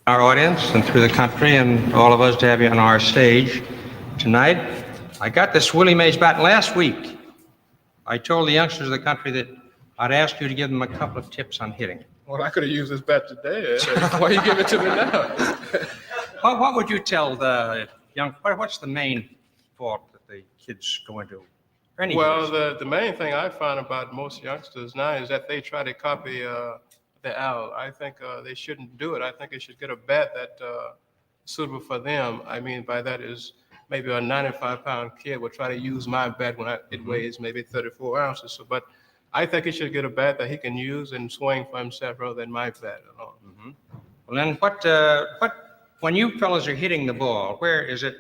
our audience and through the country and all of us to have you on our stage tonight. I got this Willie Mays bat last week. I told the youngsters of the country that I'd ask you to give them a couple of tips on hitting. Well, I could have used this bat today. Why you give it to me now? What would you tell the what's the main fault that the kids go into? Well, the main thing I find about most youngsters now is that they try to copy the owl. I think they shouldn't do it. I think they should get a bat that's suitable for them. I mean, by that is maybe a 95-pound kid will try to use my bat when it weighs maybe 34 ounces. So, but I think he should get a bat that he can use and swing for himself rather than my bat alone. Mm-hmm. Well, then when you fellas are hitting the ball, where is it?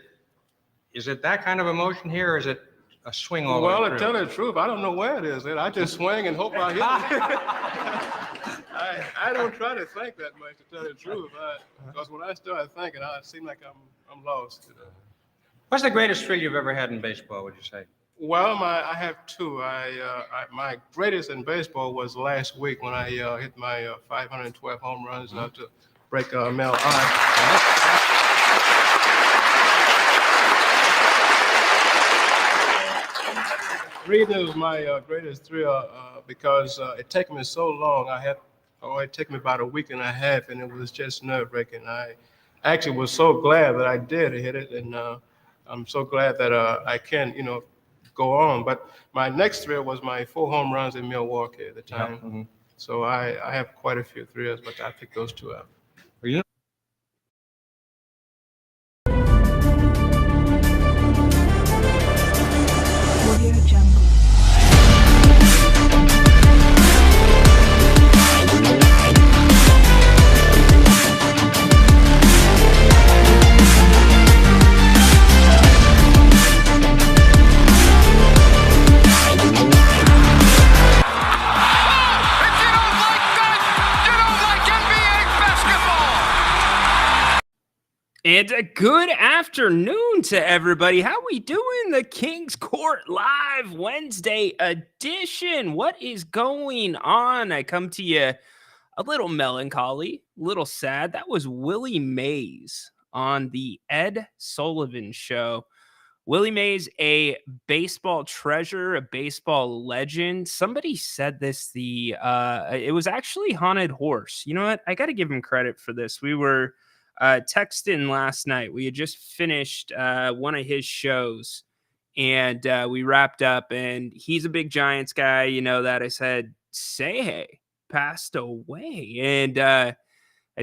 Is it that kind of a motion here, or is it a swing all the way through? Well, to tell you the truth, I don't know where it is. I just swing and hope I hit it. I don't try to think that much, to tell you the truth, because when I start thinking, I seem like I'm lost. What's the greatest thrill you've ever had in baseball, would you say? Well, I have two. My greatest in baseball was last week when I hit my 512 home runs to break Mel Ott. The reason it was my greatest thrill because it took me so long. It took me about a week and a half, and it was just nerve-wracking. I actually was so glad that I did hit it, and I'm so glad that I can, go on. But my next thrill was my 4 home runs in Milwaukee at the time. Yeah. Mm-hmm. So I have quite a few thrills, but I picked those two out. Are you? And a good afternoon to everybody. How we doing? The King's Court Live Wednesday edition. What is going on? I come to you a little melancholy, a little sad. That was Willie Mays on the Ed Sullivan Show. Willie Mays, a baseball treasure, a baseball legend. Somebody said this, it was actually Haunted Horse. You know what? I got to give him credit for this. We were texting last night. We had just finished one of his shows, and we wrapped up, and he's a big Giants guy. You know that. I said, say hey, passed away. And I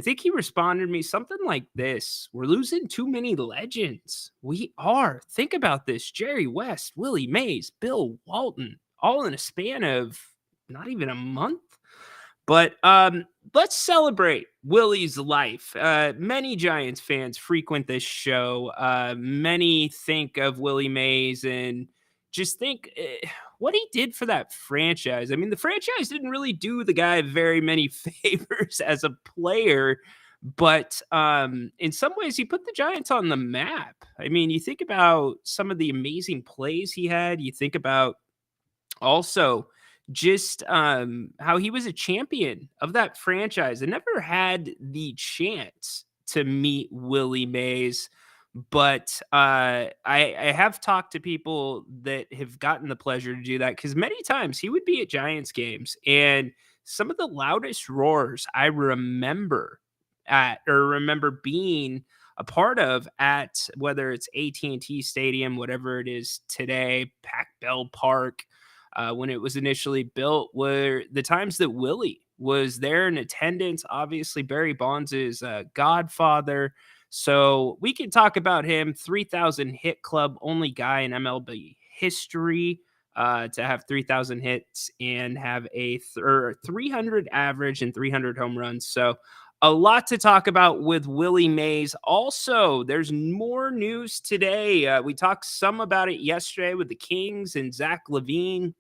think he responded to me something like this: we're losing too many legends. We are. Think about this: Jerry West, Willie Mays, Bill Walton, all in a span of not even a month. But let's celebrate Willie's life. Many Giants fans frequent this show. Many think of Willie Mays and just think what he did for that franchise. I mean, the franchise didn't really do the guy very many favors as a player, but in some ways he put the Giants on the map. I mean, you think about some of the amazing plays he had. You think about also just how he was a champion of that franchise. I never had the chance to meet Willie Mays, but I have talked to people that have gotten the pleasure to do that, because many times he would be at Giants games, and some of the loudest roars I remember being a part of at, whether it's AT&T Stadium, whatever it is today, Pac-Bell Park, when it was initially built, were the times that Willie was there in attendance. Obviously, Barry Bonds' godfather. So we can talk about him. 3,000 hit club, only guy in MLB history to have 3,000 hits and have a 300 average and 300 home runs. So a lot to talk about with Willie Mays. Also, there's more news today. We talked some about it yesterday with the Kings and Zach Levine,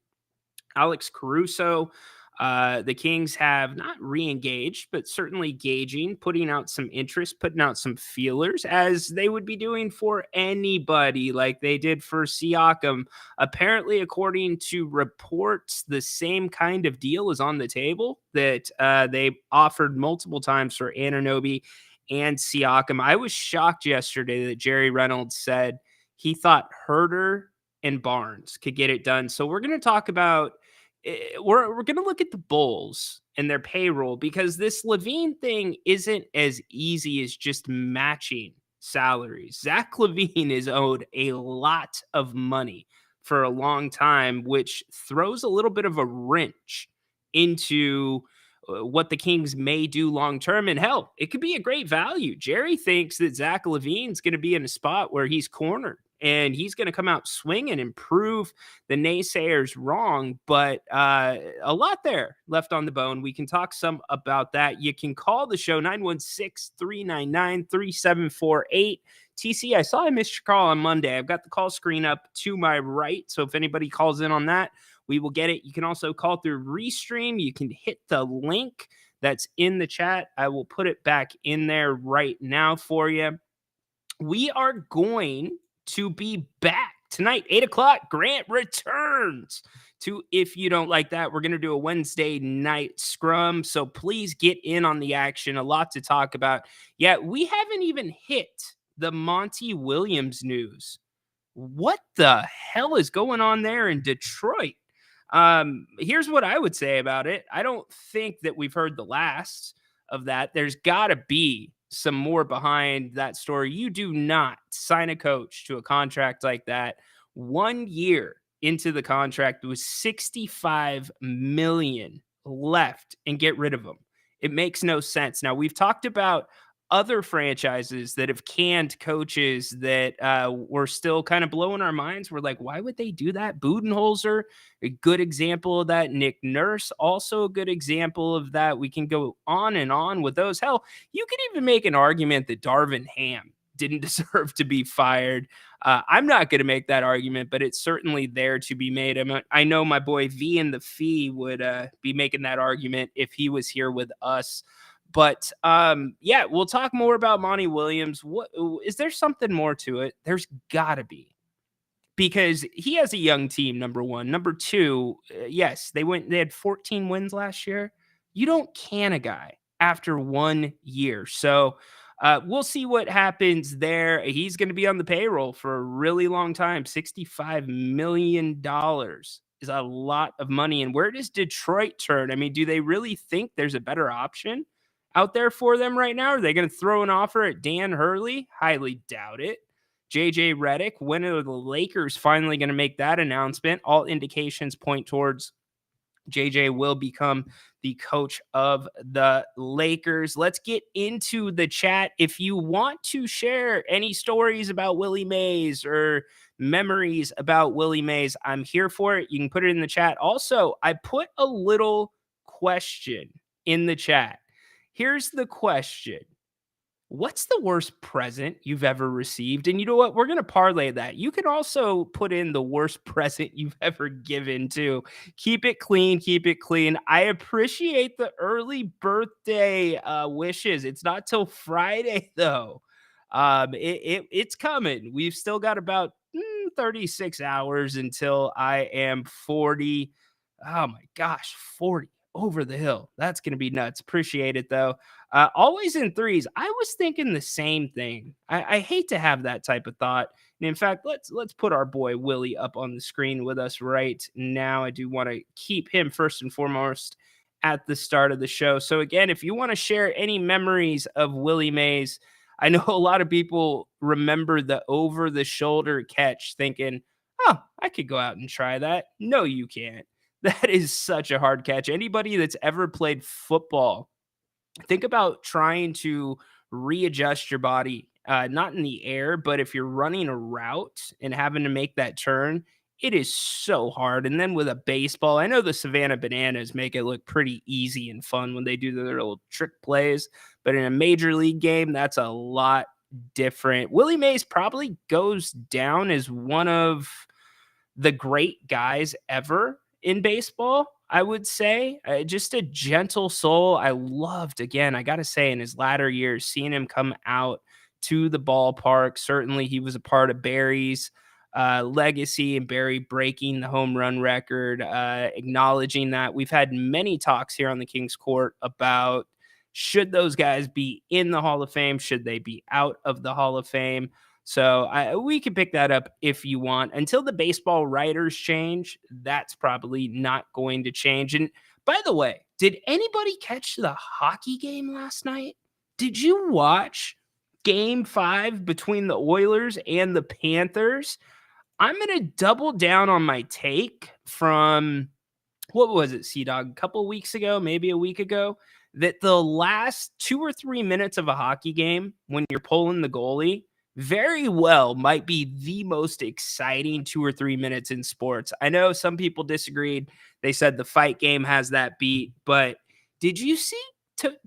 Alex Caruso. The Kings have not re-engaged, but certainly gauging, putting out some interest, putting out some feelers, as they would be doing for anybody, like they did for Siakam. Apparently, according to reports, the same kind of deal is on the table that they offered multiple times for Anunoby and Siakam. I was shocked yesterday that Jerry Reynolds said he thought Herter and Barnes could get it done. So we're going to talk about we're going to look at the Bulls and their payroll, because this Levine thing isn't as easy as just matching salaries. Zach Levine is owed a lot of money for a long time, which throws a little bit of a wrench into what the Kings may do long term. And hell, it could be a great value. Jerry thinks that Zach Levine's going to be in a spot where he's cornered and he's going to come out swinging and prove the naysayers wrong. But a lot there left on the bone. We can talk some about that. You can call the show 916-399-3748. TC, I saw I missed your call on Monday. I've got the call screen up to my right. So if anybody calls in on that, we will get it. You can also call through Restream. You can hit the link that's in the chat. I will put it back in there right now for you. We are going to be back tonight, 8 o'clock. Grant returns to If You Don't Like That. We're going to do a Wednesday night scrum, so please get in on the action. A lot to talk about. Yeah, we haven't even hit the Monty Williams news. What the hell is going on there in Detroit? Here's what I would say about it. I don't think that we've heard the last of that. There's got to be some more behind that story. You do not sign a coach to a contract like that 1 year into the contract with $65 million left and get rid of them. It makes no sense. Now, we've talked about other franchises that have canned coaches that were still kind of blowing our minds. We're like, why would they do that? Budenholzer, a good example of that. Nick Nurse, also a good example of that. We can go on and on with those. Hell, you could even make an argument that Darvin Ham didn't deserve to be fired. I'm not going to make that argument, but it's certainly there to be made. I know my boy V and the Fee would be making that argument if he was here with us. But yeah, we'll talk more about Monty Williams. What is there something more to it? There's got to be, because he has a young team. Number one, number two. Yes, they had 14 wins last year. You don't can a guy after 1 year. So we'll see what happens there. He's going to be on the payroll for a really long time. $65 million is a lot of money. And where does Detroit turn? I mean, do they really think there's a better option out there for them right now? Are they going to throw an offer at Dan Hurley? Highly doubt it. JJ Redick, when are the Lakers finally going to make that announcement? All indications point towards JJ will become the coach of the Lakers. Let's get into the chat. If you want to share any stories about Willie Mays or memories about Willie Mays, I'm here for it. You can put it in the chat. Also, I put a little question in the chat. Here's the question. What's the worst present you've ever received? And you know what? We're going to parlay that. You can also put in the worst present you've ever given too. Keep it clean. Keep it clean. I appreciate the early birthday wishes. It's not till Friday though. It's coming. We've still got about 36 hours until I am 40. Oh my gosh, 40. Over the hill. That's going to be nuts. Appreciate it though. Always in threes. I was thinking the same thing. I hate to have that type of thought. And in fact, let's put our boy Willie up on the screen with us right now. I do want to keep him first and foremost at the start of the show. So again, if you want to share any memories of Willie Mays, I know a lot of people remember the over the shoulder catch thinking, oh, I could go out and try that. No, you can't. That is such a hard catch. Anybody that's ever played football, think about trying to readjust your body, not in the air, but if you're running a route and having to make that turn, it is so hard. And then with a baseball, I know the Savannah Bananas make it look pretty easy and fun when they do their little trick plays, but in a major league game, that's a lot different. Willie Mays probably goes down as one of the great guys ever in baseball, I would say. Just a gentle soul. I loved, again, I got to say, in his latter years, seeing him come out to the ballpark. Certainly he was a part of Barry's legacy and Barry breaking the home run record, acknowledging that. We've had many talks here on the King's Court about Should those guys be in the Hall of Fame? Should they be out of the Hall of Fame? So we can pick that up if you want. Until the baseball writers change, that's probably not going to change. And by the way, did anybody catch the hockey game last night? Did you watch Game 5 between the Oilers and the Panthers? I'm going to double down on my take from, what was it, Sea-Dog, a couple weeks ago, maybe a week ago, that the last 2 or 3 minutes of a hockey game, when you're pulling the goalie, very well might be the most exciting 2 or 3 minutes in sports. I know some people disagreed. They said the fight game has that beat, but did you see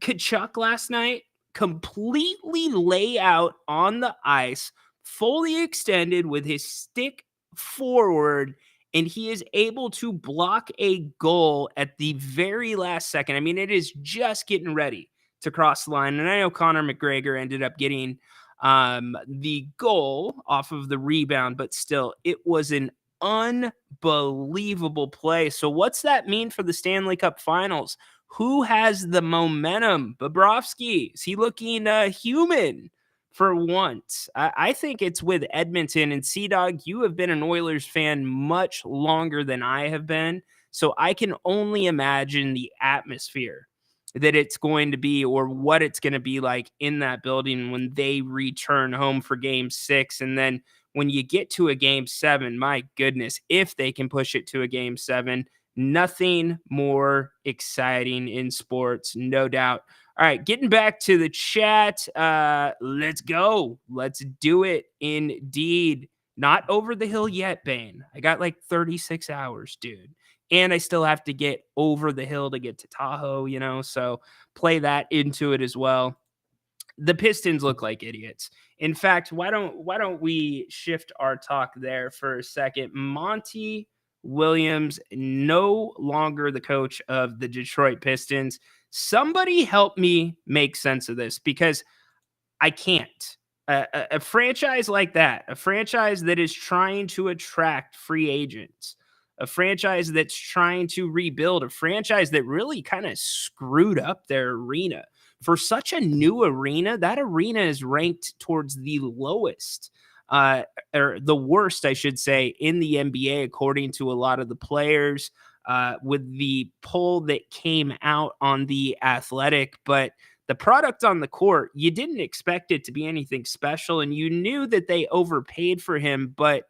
Kachuk last night completely lay out on the ice, fully extended with his stick forward, and he is able to block a goal at the very last second? I mean, it is just getting ready to cross the line. And I know Conor McGregor ended up getting the goal off of the rebound, but still, it was an unbelievable play. So what's that mean for the Stanley Cup Finals? Who has the momentum? Bobrovsky, is he looking human for once? I think it's with Edmonton. And Sea-Dog, you have been an Oilers fan much longer than I have been, so I can only imagine the atmosphere that it's going to be, or what it's going to be like in that building when they return home for Game 6. And then when you get to a Game 7, my goodness, if they can push it to a Game 7, nothing more exciting in sports, no doubt. All right, getting back to the chat. Let's go. Let's do it indeed. Not over the hill yet, Bane. I got like 36 hours, dude. And I still have to get over the hill to get to Tahoe, so play that into it as well. The Pistons look like idiots. In fact, why don't we shift our talk there for a second? Monty Williams, no longer the coach of the Detroit Pistons. Somebody help me make sense of this, because I can't. A franchise like that, a franchise that is trying to attract free agents, a franchise that's trying to rebuild, a franchise that really kind of screwed up their arena. For such a new arena, that arena is ranked towards the lowest, or the worst, I should say, in the NBA, according to a lot of the players, with the poll that came out on The Athletic. But the product on the court, you didn't expect it to be anything special, and you knew that they overpaid for him. But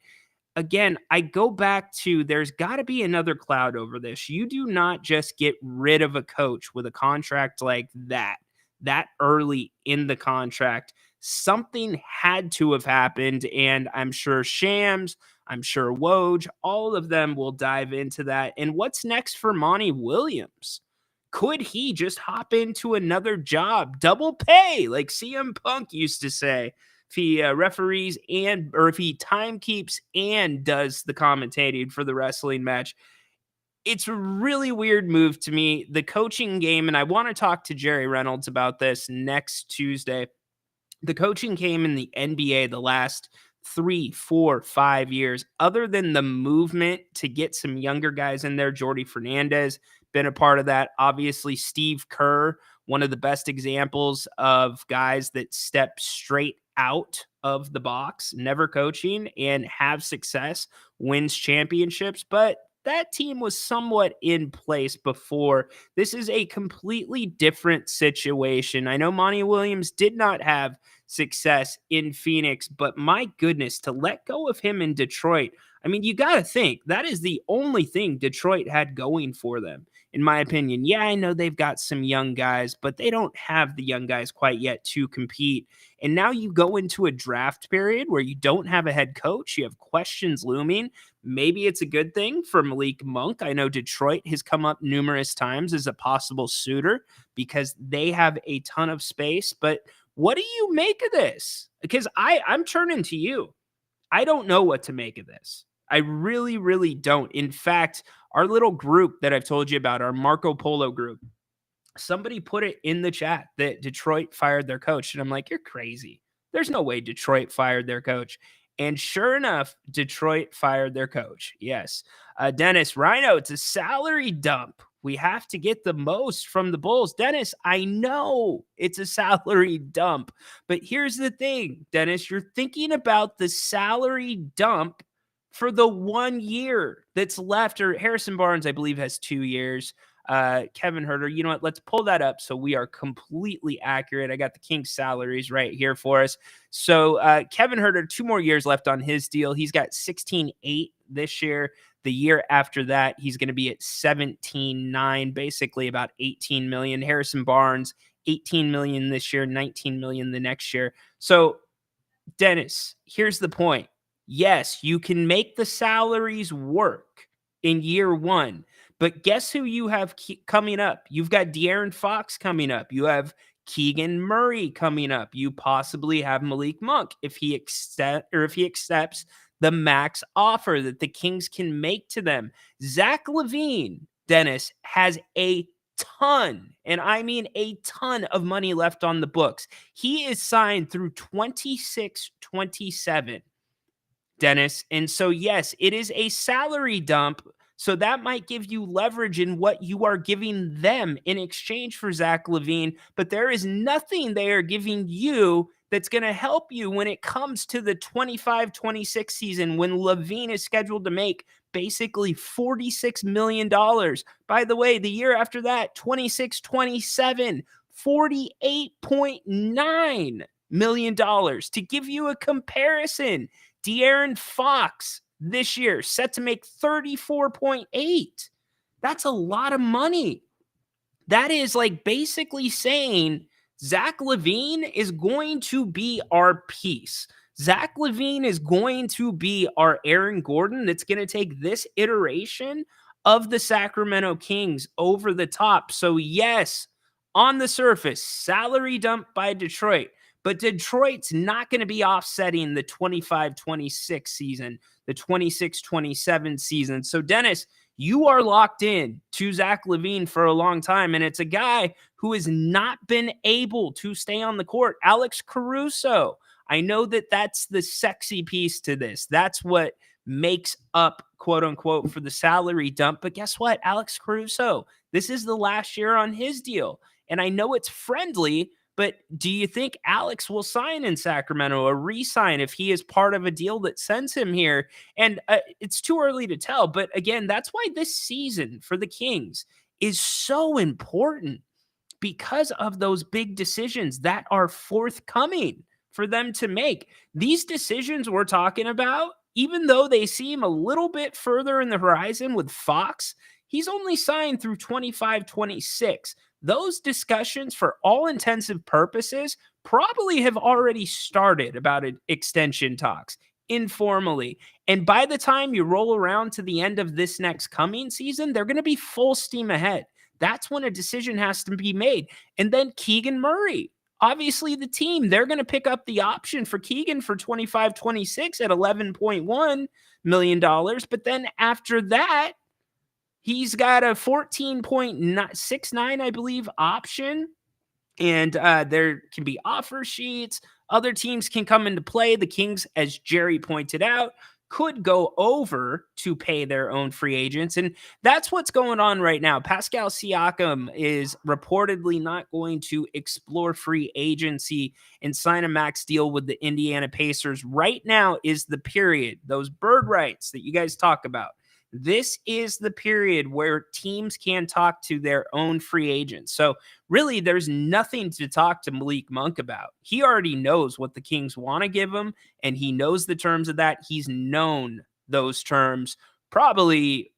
again, I go back to, there's got to be another cloud over this. You do not just get rid of a coach with a contract like that early in the contract. Something had to have happened, and I'm sure Shams, I'm sure Woj, all of them will dive into that. And what's next for Monty Williams? Could he just hop into another job, double pay, like CM Punk used to say, if he referees or if he time keeps and does the commentating for the wrestling match? It's a really weird move to me. The coaching game, and I want to talk to Jerry Reynolds about this next Tuesday. The coaching game in the NBA the last 3, 4, 5 years, other than the movement to get some younger guys in there, Jordy Fernandez, been a part of that. Obviously, Steve Kerr, one of the best examples of guys that step straight out of the box, never coaching, and have success, wins championships. But that team was somewhat in place before. This is a completely different situation. I know Monty Williams did not have success in Phoenix, but my goodness, to let go of him in Detroit, I mean, you got to think that is the only thing Detroit had going for them, in my opinion. Yeah, I know they've got some young guys, but they don't have the young guys quite yet to compete. And now you go into a draft period where you don't have a head coach. You have questions looming. Maybe it's a good thing for Malik Monk. I know Detroit has come up numerous times as a possible suitor because they have a ton of space. But what do you make of this? Because I'm turning to you. I don't know what to make of this. I really, really don't. In fact, our little group that I've told you about, our Marco Polo group, somebody put it in the chat that Detroit fired their coach. And I'm like, you're crazy. There's no way Detroit fired their coach. And sure enough, Detroit fired their coach. Yes. Dennis Rhino, it's a salary dump. We have to get the most from the Bulls. Dennis, I know it's a salary dump, but here's the thing, Dennis, you're thinking about the salary dump for the 1 year that's left, or Harrison Barnes, I believe, has 2 years. Kevin Herter, you know what? Let's pull that up so we are completely accurate. I got the Kings salaries right here for us. So Kevin Herter, 2 more years left on his deal. He's got 16.8 this year. The year after that, he's going to be at 17.9, basically about 18 million. Harrison Barnes, 18 million this year, 19 million the next year. So, Dennis, here's the point. Yes, you can make the salaries work in year 1, but guess who you have coming up? You've got De'Aaron Fox coming up. You have Keegan Murray coming up. You possibly have Malik Monk if he accepts the max offer that the Kings can make to them. Zach LaVine, Dennis, has a ton, and I mean a ton of money left on the books. He is signed through 26-27, Dennis. And so, yes, it is a salary dump. So that might give you leverage in what you are giving them in exchange for Zach LaVine. But there is nothing they are giving you that's going to help you when it comes to the 25-26 season, when LaVine is scheduled to make basically $46 million. By the way, the year after that, 26-27, $48.9 million. To give you a comparison, De'Aaron Fox this year set to make 34.8. That's a lot of money. That is like basically saying Zach LaVine is going to be our piece. Zach LaVine is going to be our Aaron Gordon that's going to take this iteration of the Sacramento Kings over the top. So yes, on the surface, salary dump by Detroit, but Detroit's not going to be offsetting the 25-26 season, the 26-27 season. So Dennis, you are locked in to Zach LaVine for a long time, and it's a guy who has not been able to stay on the court. Alex Caruso, I know that that's the sexy piece to this. That's what makes up, quote unquote, for the salary dump. But guess what? Alex Caruso, this is the last year on his deal. And I know it's friendly, but do you think Alex will sign in Sacramento, or re-sign if he is part of a deal that sends him here? And it's too early to tell. But again, that's why this season for the Kings is so important, because of those big decisions that are forthcoming for them to make. These decisions we're talking about, even though they seem a little bit further in the horizon with Fox, he's only signed through 25-26. Those discussions, for all intensive purposes, probably have already started about extension talks informally. And by the time you roll around to the end of this next coming season, they're going to be full steam ahead. That's when a decision has to be made. And then Keegan Murray, obviously the team, they're going to pick up the option for Keegan for 25-26 at $11.1 million. But then after that, he's got a 14.69, I believe, option. And there can be offer sheets. Other teams can come into play. The Kings, as Jerry pointed out, could go over to pay their own free agents. And that's what's going on right now. Pascal Siakam is reportedly not going to explore free agency and sign a max deal with the Indiana Pacers. Right now is the period, those bird rights that you guys talk about. This is the period where teams can talk to their own free agents. So really, there's nothing to talk to Malik Monk about. He already knows what the Kings want to give him, and he knows the terms of that. He's known those terms probably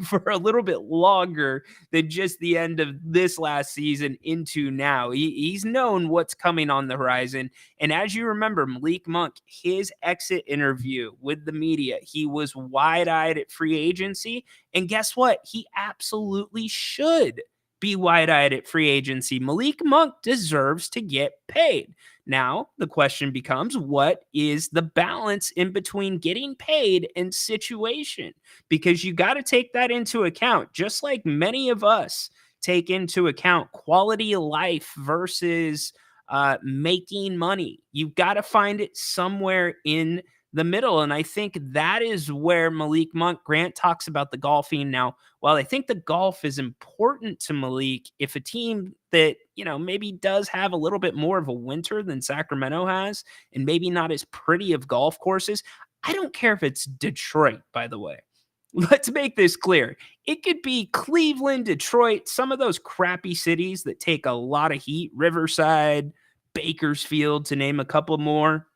for a little bit longer than just the end of this last season into now. He's known what's coming on the horizon. And as you remember, Malik Monk, his exit interview with the media, he was wide-eyed at free agency. And guess what? He absolutely should be wide-eyed at free agency. Malik Monk deserves to get paid. Now, the question becomes, what is the balance in between getting paid and situation? Because you got to take that into account, just like many of us take into account quality of life versus making money. You've got to find it somewhere in the middle. And I think that is where Malik Monk, Grant talks about the golfing. Now, while I think the golf is important to Malik, if a team that, maybe does have a little bit more of a winter than Sacramento has, and maybe not as pretty of golf courses, I don't care if it's Detroit, by the way. Let's make this clear. It could be Cleveland, Detroit, some of those crappy cities that take a lot of heat, Riverside, Bakersfield, to name a couple more,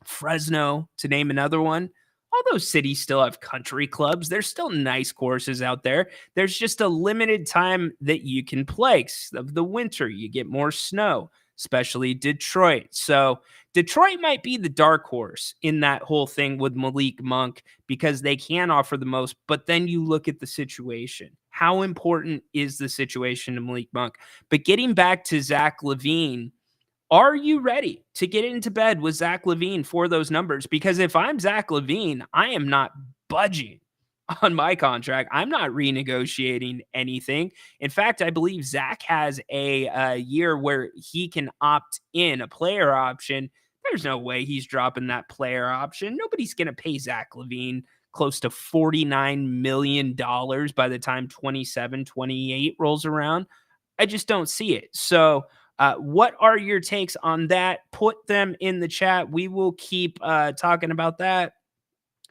Fresno, to name another one. All those cities still have country clubs. There's still nice courses out there. There's just a limited time that you can play. Of the winter, you get more snow, especially Detroit. So Detroit might be the dark horse in that whole thing with Malik Monk because they can offer the most. But then you look at the situation. How important is the situation to Malik Monk? But getting back to Zach LaVine, are you ready to get into bed with Zach LaVine for those numbers? Because if I'm Zach LaVine, I am not budging on my contract. I'm not renegotiating anything. In fact, I believe Zach has a year where he can opt in a player option. There's no way he's dropping that player option. Nobody's going to pay Zach LaVine close to $49 million by the time 27, 28 rolls around. I just don't see it. So, what are your takes on that? Put them in the chat. We will keep talking about that.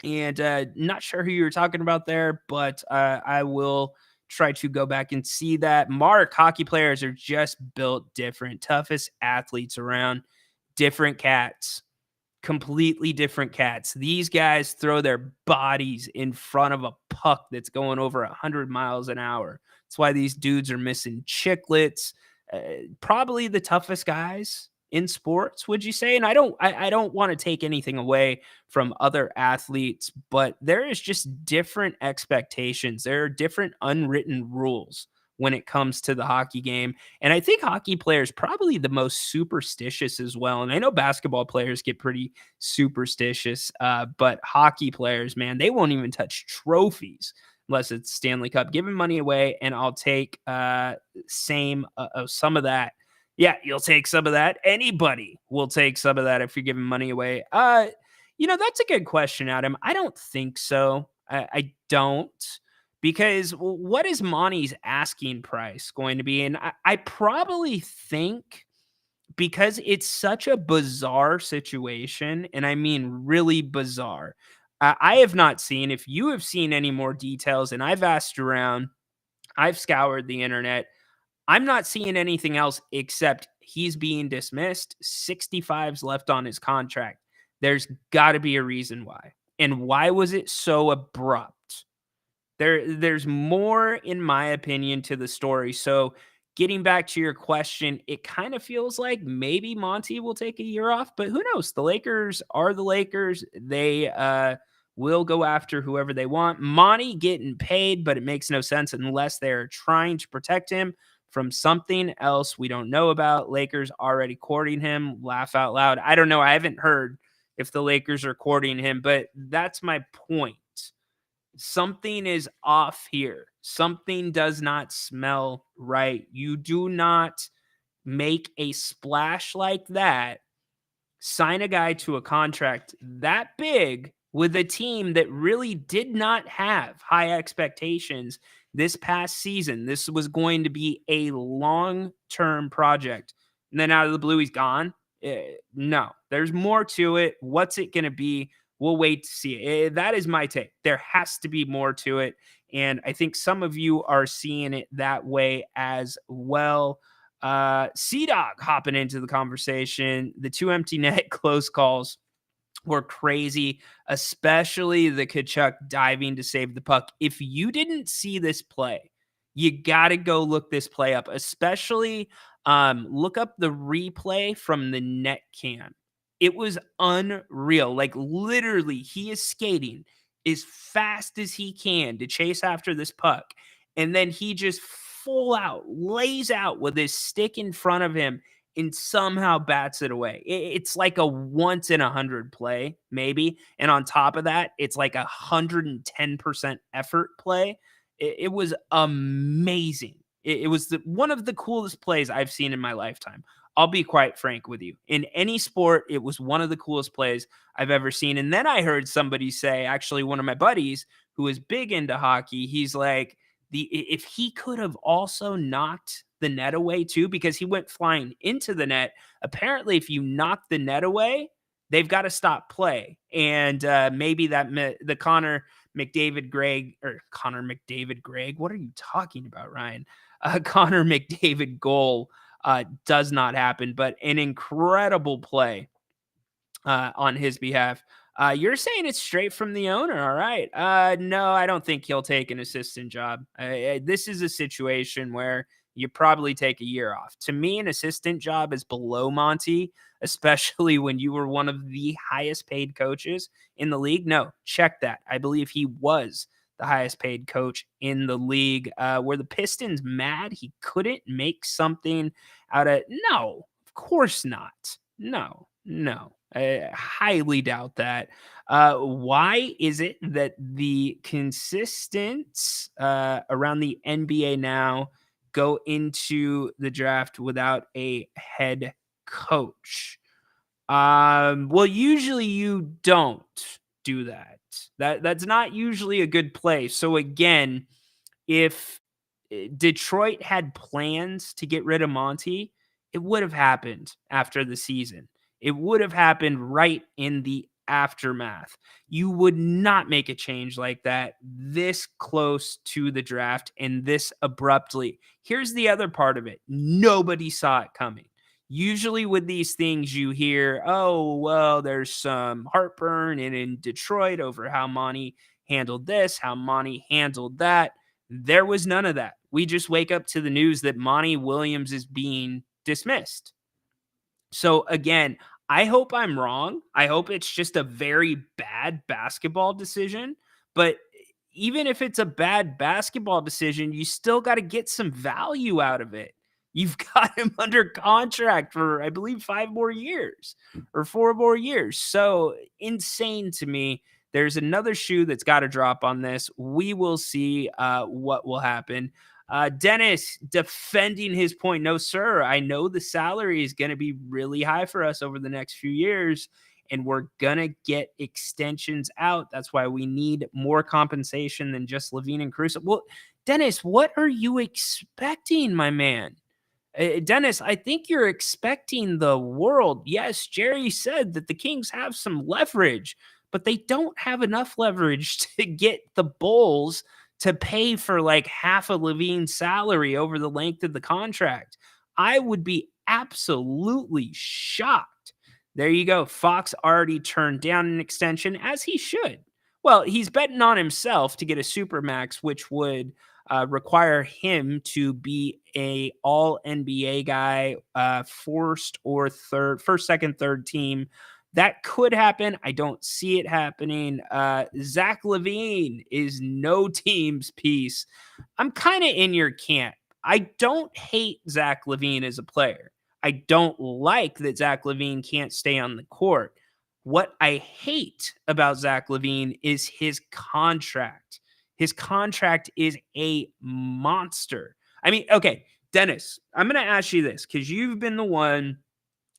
And not sure who you're talking about there, but I will try to go back and see that. Mark, hockey players are just built different. Toughest athletes around. Different cats. Completely different cats. These guys throw their bodies in front of a puck that's going over 100 miles an hour. That's why these dudes are missing chiclets. Probably the toughest guys in sports, would you say? And I don't want to take anything away from other athletes, but there is just different expectations. There are different unwritten rules when it comes to the hockey game. And I think hockey players probably the most superstitious as well. And I know basketball players get pretty superstitious, but hockey players, man, they won't even touch trophies unless it's Stanley Cup. Giving money away, and I'll take some of that. Yeah, you'll take some of that. Anybody will take some of that if you're giving money away. That's a good question, Adam. I don't think so. I don't. Because what is Monty's asking price going to be? And I probably think because it's such a bizarre situation, and I mean really bizarre, I have not seen, if you have seen any more details, and I've asked around, I've scoured the internet, I'm not seeing anything else except he's being dismissed. 65's left on his contract. There's got to be a reason why. And why was it so abrupt? There's more, in my opinion, to the story. So getting back to your question, it kind of feels like maybe Monty will take a year off, but who knows? The Lakers are the Lakers. They will go after whoever they want. Monty getting paid, but it makes no sense unless they're trying to protect him from something else we don't know about. Lakers already courting him. Laugh out loud. I don't know. I haven't heard if the Lakers are courting him, but that's my point. Something is off here. Something does not smell right. You do not make a splash like that, sign a guy to a contract that big with a team that really did not have high expectations this past season. This was going to be a long-term project. And then out of the blue, he's gone. No, there's more to it. What's it going to be? We'll wait to see it. That is my take. There has to be more to it. And I think some of you are seeing it that way as well. C-Dog hopping into the conversation. The two empty net close calls were crazy, especially the Kachuk diving to save the puck. If you didn't see this play, you got to go look this play up, especially look up the replay from the net cam. It was unreal. Like literally, he is skating as fast as he can to chase after this puck. And then he just full out lays out with his stick in front of him and somehow bats it away. It's like a once in 100 play, maybe. And on top of that, it's like 110% effort play. It was amazing. It was one of the coolest plays I've seen in my lifetime. I'll be quite frank with you. In any sport, it was one of the coolest plays I've ever seen. And then I heard somebody say, actually, one of my buddies who is big into hockey, he's like, if he could have also knocked the net away too, because he went flying into the net. Apparently, if you knock the net away, they've got to stop play. And maybe the Connor McDavid Gregg. What are you talking about, Ryan? Connor McDavid goal does not happen, but an incredible play on his behalf. You're saying it's straight from the owner. All right. No, I don't think he'll take an assistant job. This is a situation where you probably take a year off. To me, an assistant job is below Monty, especially when you were one of the highest paid coaches in the league. No, check that. I believe he was the highest paid coach in the league. Were the Pistons mad he couldn't make something out of? No, of course not. No. I highly doubt that. Why is it that the consistents around the NBA now go into the draft without a head coach? Well, usually you don't do that. That's not usually a good play. So again, if Detroit had plans to get rid of Monty, it would have happened after the season. It would have happened right in the aftermath. You would not make a change like that this close to the draft and this abruptly. Here's the other part of it. Nobody saw it coming. Usually with these things you hear, oh, well, there's some heartburn in Detroit over how Monty handled this, how Monty handled that. There was none of that. We just wake up to the news that Monty Williams is being dismissed. So again, I hope I'm wrong. I hope it's just a very bad basketball decision. But even if it's a bad basketball decision, you still got to get some value out of it. You've got him under contract for, I believe, 5 more years or 4 more years. So insane to me. There's another shoe that's got to drop on this. We will see what will happen. Dennis defending his point. No, sir. I know the salary is going to be really high for us over the next few years, and we're going to get extensions out. That's why we need more compensation than just Levine and Caruso. Well, Dennis, what are you expecting, my man? Dennis, I think you're expecting the world. Yes, Jerry said that the Kings have some leverage, but they don't have enough leverage to get the Bulls to pay for like half of Levine's salary over the length of the contract. I would be absolutely shocked. There you go. Fox already turned down an extension, as he should. Well, he's betting on himself to get a supermax, which would require him to be a all NBA guy, first, second, third team. That could happen. I don't see it happening. Zach LaVine is no team's piece. I'm kind of in your camp. I don't hate Zach LaVine as a player. I don't like that Zach LaVine can't stay on the court. What I hate about Zach LaVine is his contract. His contract is a monster. I mean, okay, Dennis, I'm going to ask you this because you've been the one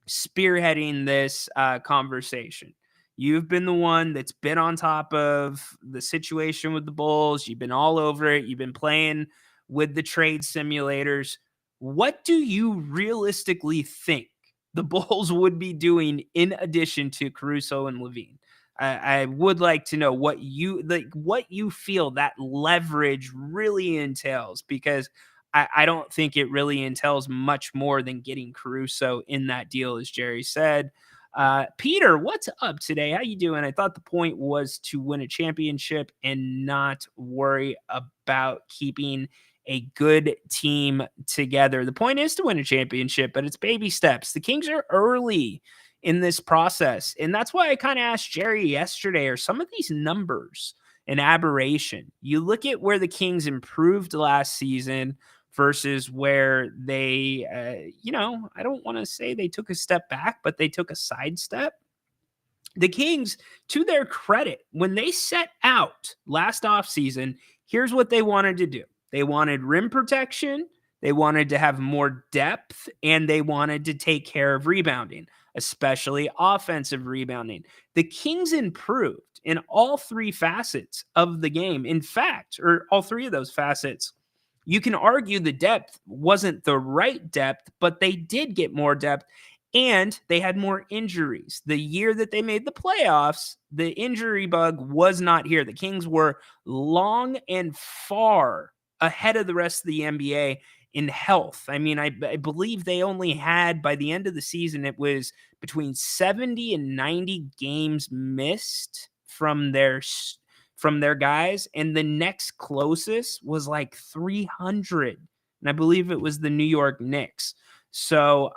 spearheading this conversation. You've been the one that's been on top of the situation with the Bulls. You've been all over it. You've been playing with the trade simulators. What do you realistically think the Bulls would be doing in addition to Caruso and Levine? I would like to know what you feel that leverage really entails, because I don't think it really entails much more than getting Caruso in that deal, as Jerry said. Peter, what's up today? How you doing? I thought the point was to win a championship and not worry about keeping a good team together. The point is to win a championship, but it's baby steps. The Kings are early in this process, and that's why I kind of asked Jerry yesterday, are some of these numbers an aberration? You look at where the Kings improved last season versus where they, I don't want to say they took a step back, but they took a sidestep. The Kings, to their credit, when they set out last offseason, here's what they wanted to do. They wanted rim protection. They wanted to have more depth, and they wanted to take care of rebounding, especially offensive rebounding. The Kings improved in all three facets of the game. In fact, or all three of those facets, you can argue the depth wasn't the right depth, but they did get more depth and they had more injuries. The year that they made the playoffs, the injury bug was not here. The Kings were long and far ahead of the rest of the NBA in health. I mean, I believe they only had, by the end of the season, it was between 70 and 90 games missed from their guys, and the next closest was like 300, and I believe it was the New York Knicks. So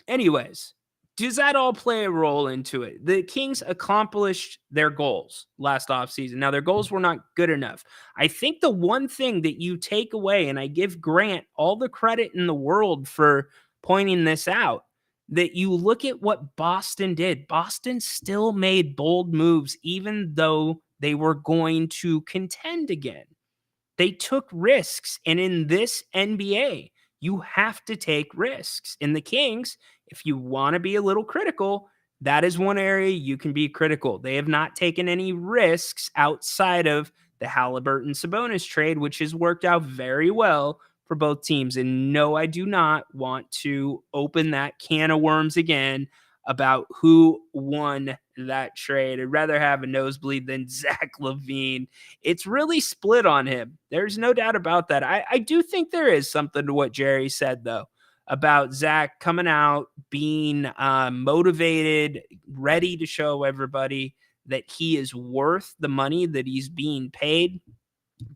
anyways, does that all play a role into it? The Kings accomplished their goals last offseason. Now, their goals were not good enough. I think the one thing that you take away, and I give Grant all the credit in the world for pointing this out, that you look at what Boston did. Boston still made bold moves, even though they were going to contend again. They took risks. And in this NBA, you have to take risks. In the Kings, if you want to be a little critical, that is one area you can be critical. They have not taken any risks outside of the Halliburton-Sabonis trade, which has worked out very well for both teams. And no, I do not want to open that can of worms again about who won that trade. I'd rather have a nosebleed than Zach LaVine. It's really split on him. There's no doubt about that. I do think there is something to what Jerry said, though, about Zach coming out, being motivated, ready to show everybody that he is worth the money that he's being paid.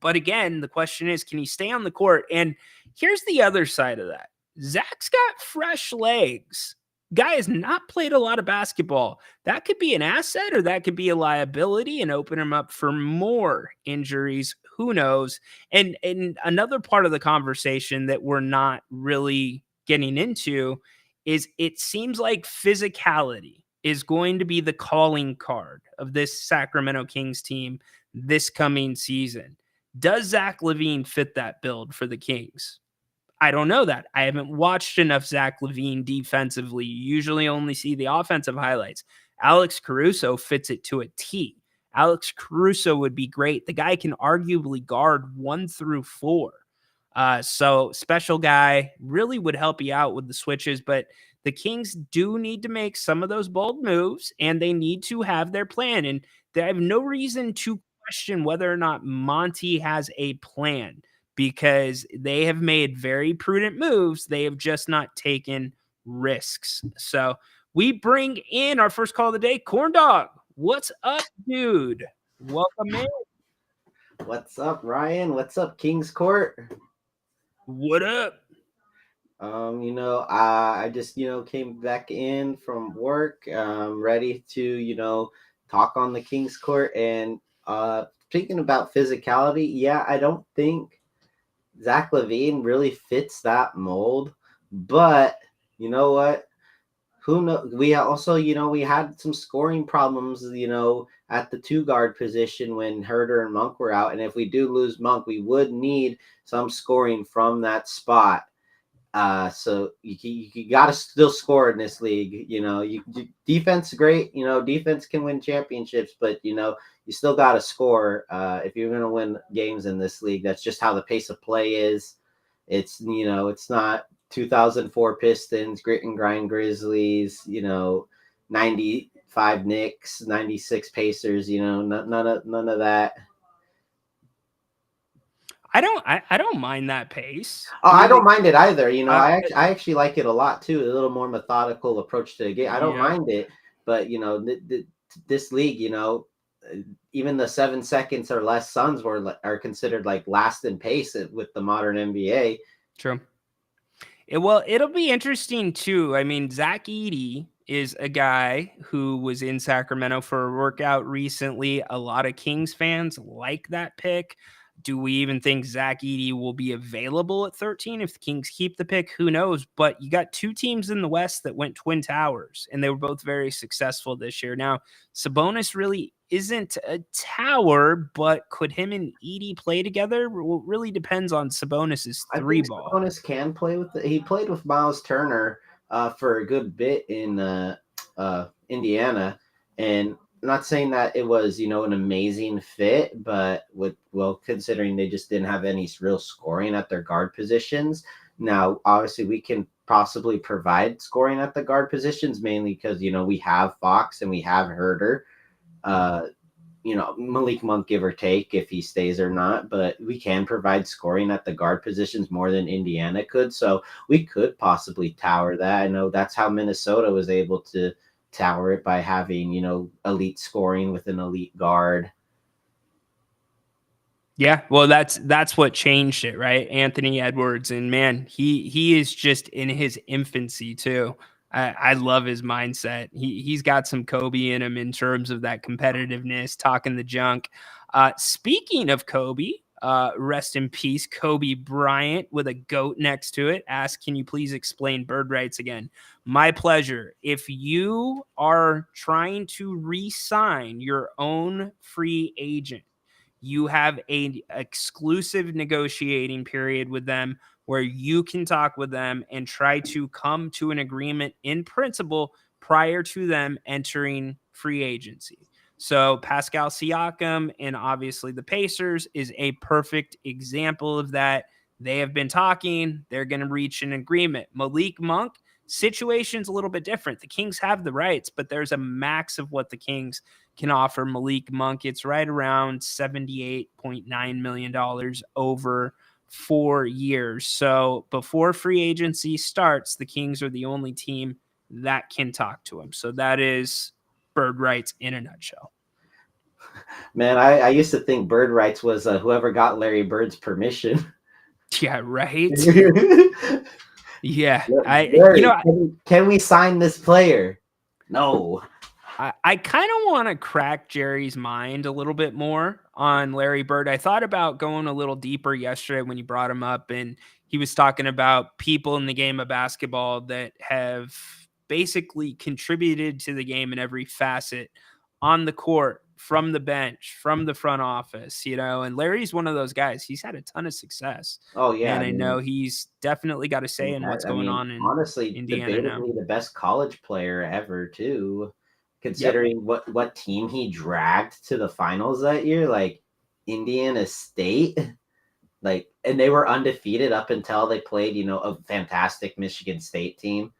But again, the question is, can he stay on the court? And here's the other side of that. Zach's got fresh legs. Guy has not played a lot of basketball. That could be an asset or that could be a liability and open him up for more injuries. Who knows? And another part of the conversation that we're not really getting into is it seems like physicality is going to be the calling card of this Sacramento Kings team this coming season. Does Zach LaVine fit that build for the Kings? I don't know that. I haven't watched enough Zach LaVine defensively. You usually only see the offensive highlights. Alex Caruso fits it to a T. Alex Caruso would be great. The guy can arguably guard 1 through 4. So special guy, really would help you out with the switches, but the Kings do need to make some of those bold moves, and they need to have their plan. And they have no reason to question whether or not Monty has a plan, because they have made very prudent moves. They have just not taken risks. So we bring in our first call of the day, Corn Dog. What's up, dude? Welcome in. What's up, Ryan? What's up, Kings Court? What up? I just, came back in from work, ready to, talk on the Kings Court. And speaking about physicality, yeah, I don't think Zach LaVine really fits that mold, but you know what? Who knows? We also, we had some scoring problems, at the 2 guard position when Herter and Monk were out. And if we do lose Monk, we would need some scoring from that spot. So you got to still score in this league. Defense great. Defense can win championships, but you still got to score if you're going to win games in this league. That's just how the pace of play is. It's it's not 2004 Pistons, grit and grind Grizzlies. 95 Knicks, 96 Pacers. None of that. I don't mind that pace. Oh, I don't mind it either. I actually like it a lot too. A little more methodical approach to the game. I don't mind it, but this league, even the 7 seconds or less Suns are considered like last in pace with the modern NBA. True. It'll be interesting too. I mean, Zach Edey is a guy who was in Sacramento for a workout recently. A lot of Kings fans like that pick. Do we even think Zach Edey will be available at 13 if the Kings keep the pick? Who knows? But you got 2 teams in the West that went Twin Towers, and they were both very successful this year. Now, Sabonis really isn't a tower, but could him and Edie play together? Well, it really depends on Sabonis's I three think ball. Sabonis can play with he played with Miles Turner for a good bit in Indiana, and I'm not saying that it was an amazing fit, but considering they just didn't have any real scoring at their guard positions. Now, obviously, we can possibly provide scoring at the guard positions mainly because we have Fox and we have Herder. Uh, Malik Monk, give or take, if he stays or not, but we can provide scoring at the guard positions more than Indiana could. So we could possibly tower that. I know that's how Minnesota was able to tower it by having, elite scoring with an elite guard. Yeah, well, that's what changed it, right? Anthony Edwards, and man, he is just in his infancy too. I love his mindset. He's got some Kobe in him in terms of that competitiveness, talking the junk. Speaking of Kobe, rest in peace, Kobe Bryant with a goat next to it. Ask, can you please explain bird rights again? My pleasure. If you are trying to re-sign your own free agent, you have a exclusive negotiating period with them where you can talk with them and try to come to an agreement in principle prior to them entering free agency. So Pascal Siakam and obviously the Pacers is a perfect example of that. They have been talking. They're going to reach an agreement. Malik Monk, situation's a little bit different. The Kings have the rights, but there's a max of what the Kings can offer Malik Monk. It's right around $78.9 million over 4 years. So before free agency starts, the Kings are the only team that can talk to him. So that is bird rights in a nutshell. Man, I used to think bird rights was whoever got Larry Bird's permission. Yeah, right. Yeah. Larry, can we sign this player? No. I kind of want to crack Jerry's mind a little bit more on Larry Bird. I thought about going a little deeper yesterday when you brought him up, and he was talking about people in the game of basketball that have basically contributed to the game in every facet on the court, from the bench, from the front office, and Larry's one of those guys. He's had a ton of success. Oh yeah, and I know he's definitely got a say in what's going on in honestly, Indiana now. debatably the best college player ever too, considering what team he dragged to the finals that year, like Indiana State, and they were undefeated up until they played, a fantastic Michigan State team.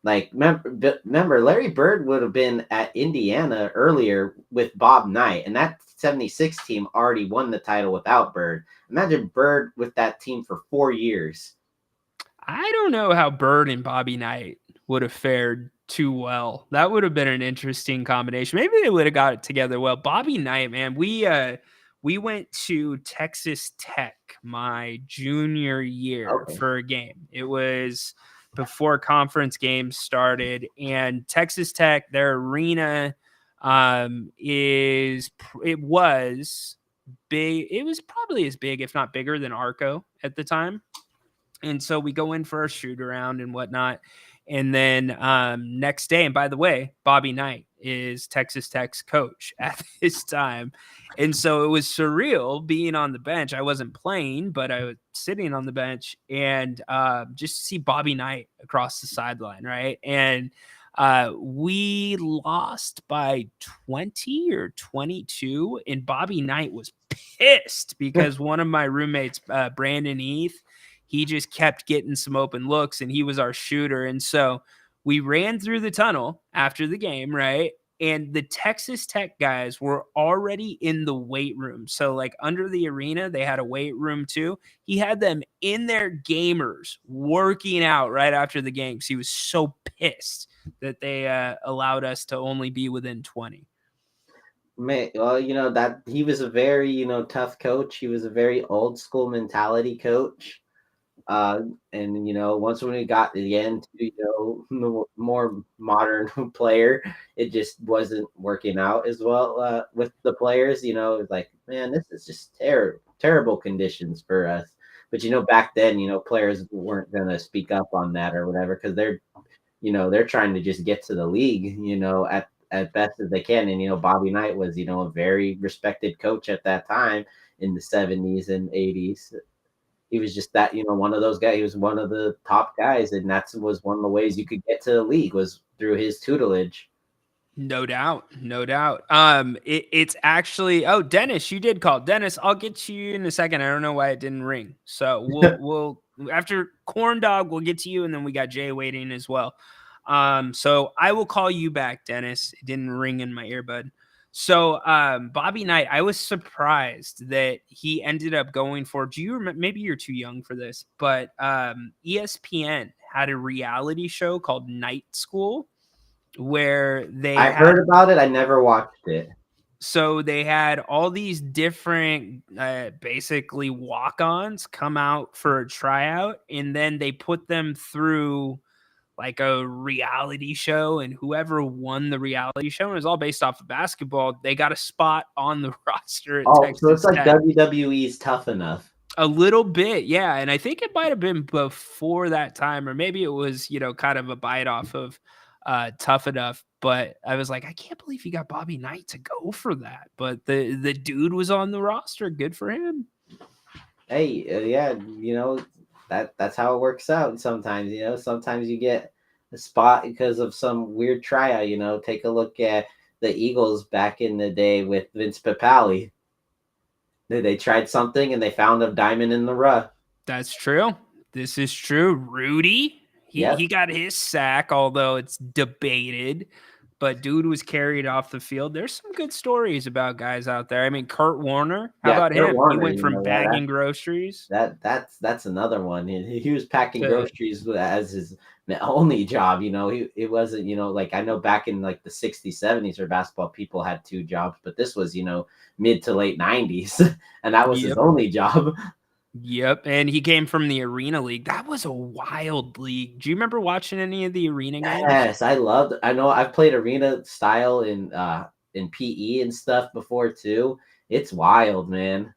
Remember, Larry Bird would have been at Indiana earlier with Bob Knight, and that 76 team already won the title without Bird. Imagine Bird with that team for 4 years. I don't know how Bird and Bobby Knight would have fared too well. That would have been an interesting combination. Maybe they would have got it together well. Bobby Knight, man, we went to Texas Tech my junior year for a game. It was before conference games started, and Texas Tech, their arena was big. It was probably as big, if not bigger, than Arco at the time. And so we go in for a shoot around and whatnot. And then next day, and by the way, Bobby Knight is Texas Tech's coach at this time. And so it was surreal being on the bench. I wasn't playing, but I was sitting on the bench, and just to see Bobby Knight across the sideline, right? And we lost by 20 or 22, and Bobby Knight was pissed because one of my roommates, Brandon Heath, he just kept getting some open looks, and he was our shooter. And so we ran through the tunnel after the game, right? And the Texas Tech guys were already in the weight room. So like under the arena, they had a weight room too. He had them in their gamers working out right after the game. So he was so pissed that they allowed us to only be within 20. Man, well, that he was a very, tough coach. He was a very old school mentality coach. And once when we got to the end, more modern player, it just wasn't working out as well with the players. It's like, man, this is just terrible conditions for us. But back then, players weren't gonna speak up on that or whatever because they're trying to just get to the league. as best as they can. And Bobby Knight was a very respected coach at that time in the 70s and 80s. He was just that one of those guys. He was one of the top guys, and that was one of the ways you could get to the league was through his tutelage. No doubt, no doubt. It's actually. Oh, Dennis, you did call. Dennis, I'll get to you in a second. I don't know why it didn't ring. So we'll after Corn Dog, we'll get to you, and then we got Jay waiting as well. So I will call you back, Dennis. It didn't ring in my earbud. So Bobby Knight, I was surprised that he ended up going for. Do you remember? Maybe you're too young for this, but ESPN had a reality show called Night School where I heard about it. I never watched it. So they had all these different basically walk-ons come out for a tryout, and then they put them through like a reality show, and whoever won the reality show, and it was all based off of basketball, they got a spot on the roster at Texas So it's like Tech. WWE's Tough Enough. A little bit, yeah. And I think it might have been before that time, or maybe it was, kind of a bite off of Tough Enough. But I was like, I can't believe you got Bobby Knight to go for that. But the dude was on the roster. Good for him. Hey, yeah, that's how it works out sometimes. Sometimes you get a spot because of some weird tryout. Take a look at the Eagles back in the day with Vince Papale. They tried something and they found a diamond in the rough. That's true. This is true. Rudy, he got his sack, although it's debated. But dude was carried off the field. There's some good stories about guys out there. I mean, Kurt Warner. How about Kurt him? Warner, He went from bagging groceries. That's another one. He was packing groceries as his only job. It wasn't. Like I know back in like the 60s, 70s, where basketball people had two jobs, but this was mid to late 90s, and that was his only job. Yep, and he came from the Arena League. That was a wild league. Do you remember watching any of the Arena games? Yes, I know I've played Arena style in PE and stuff before too. It's wild, man.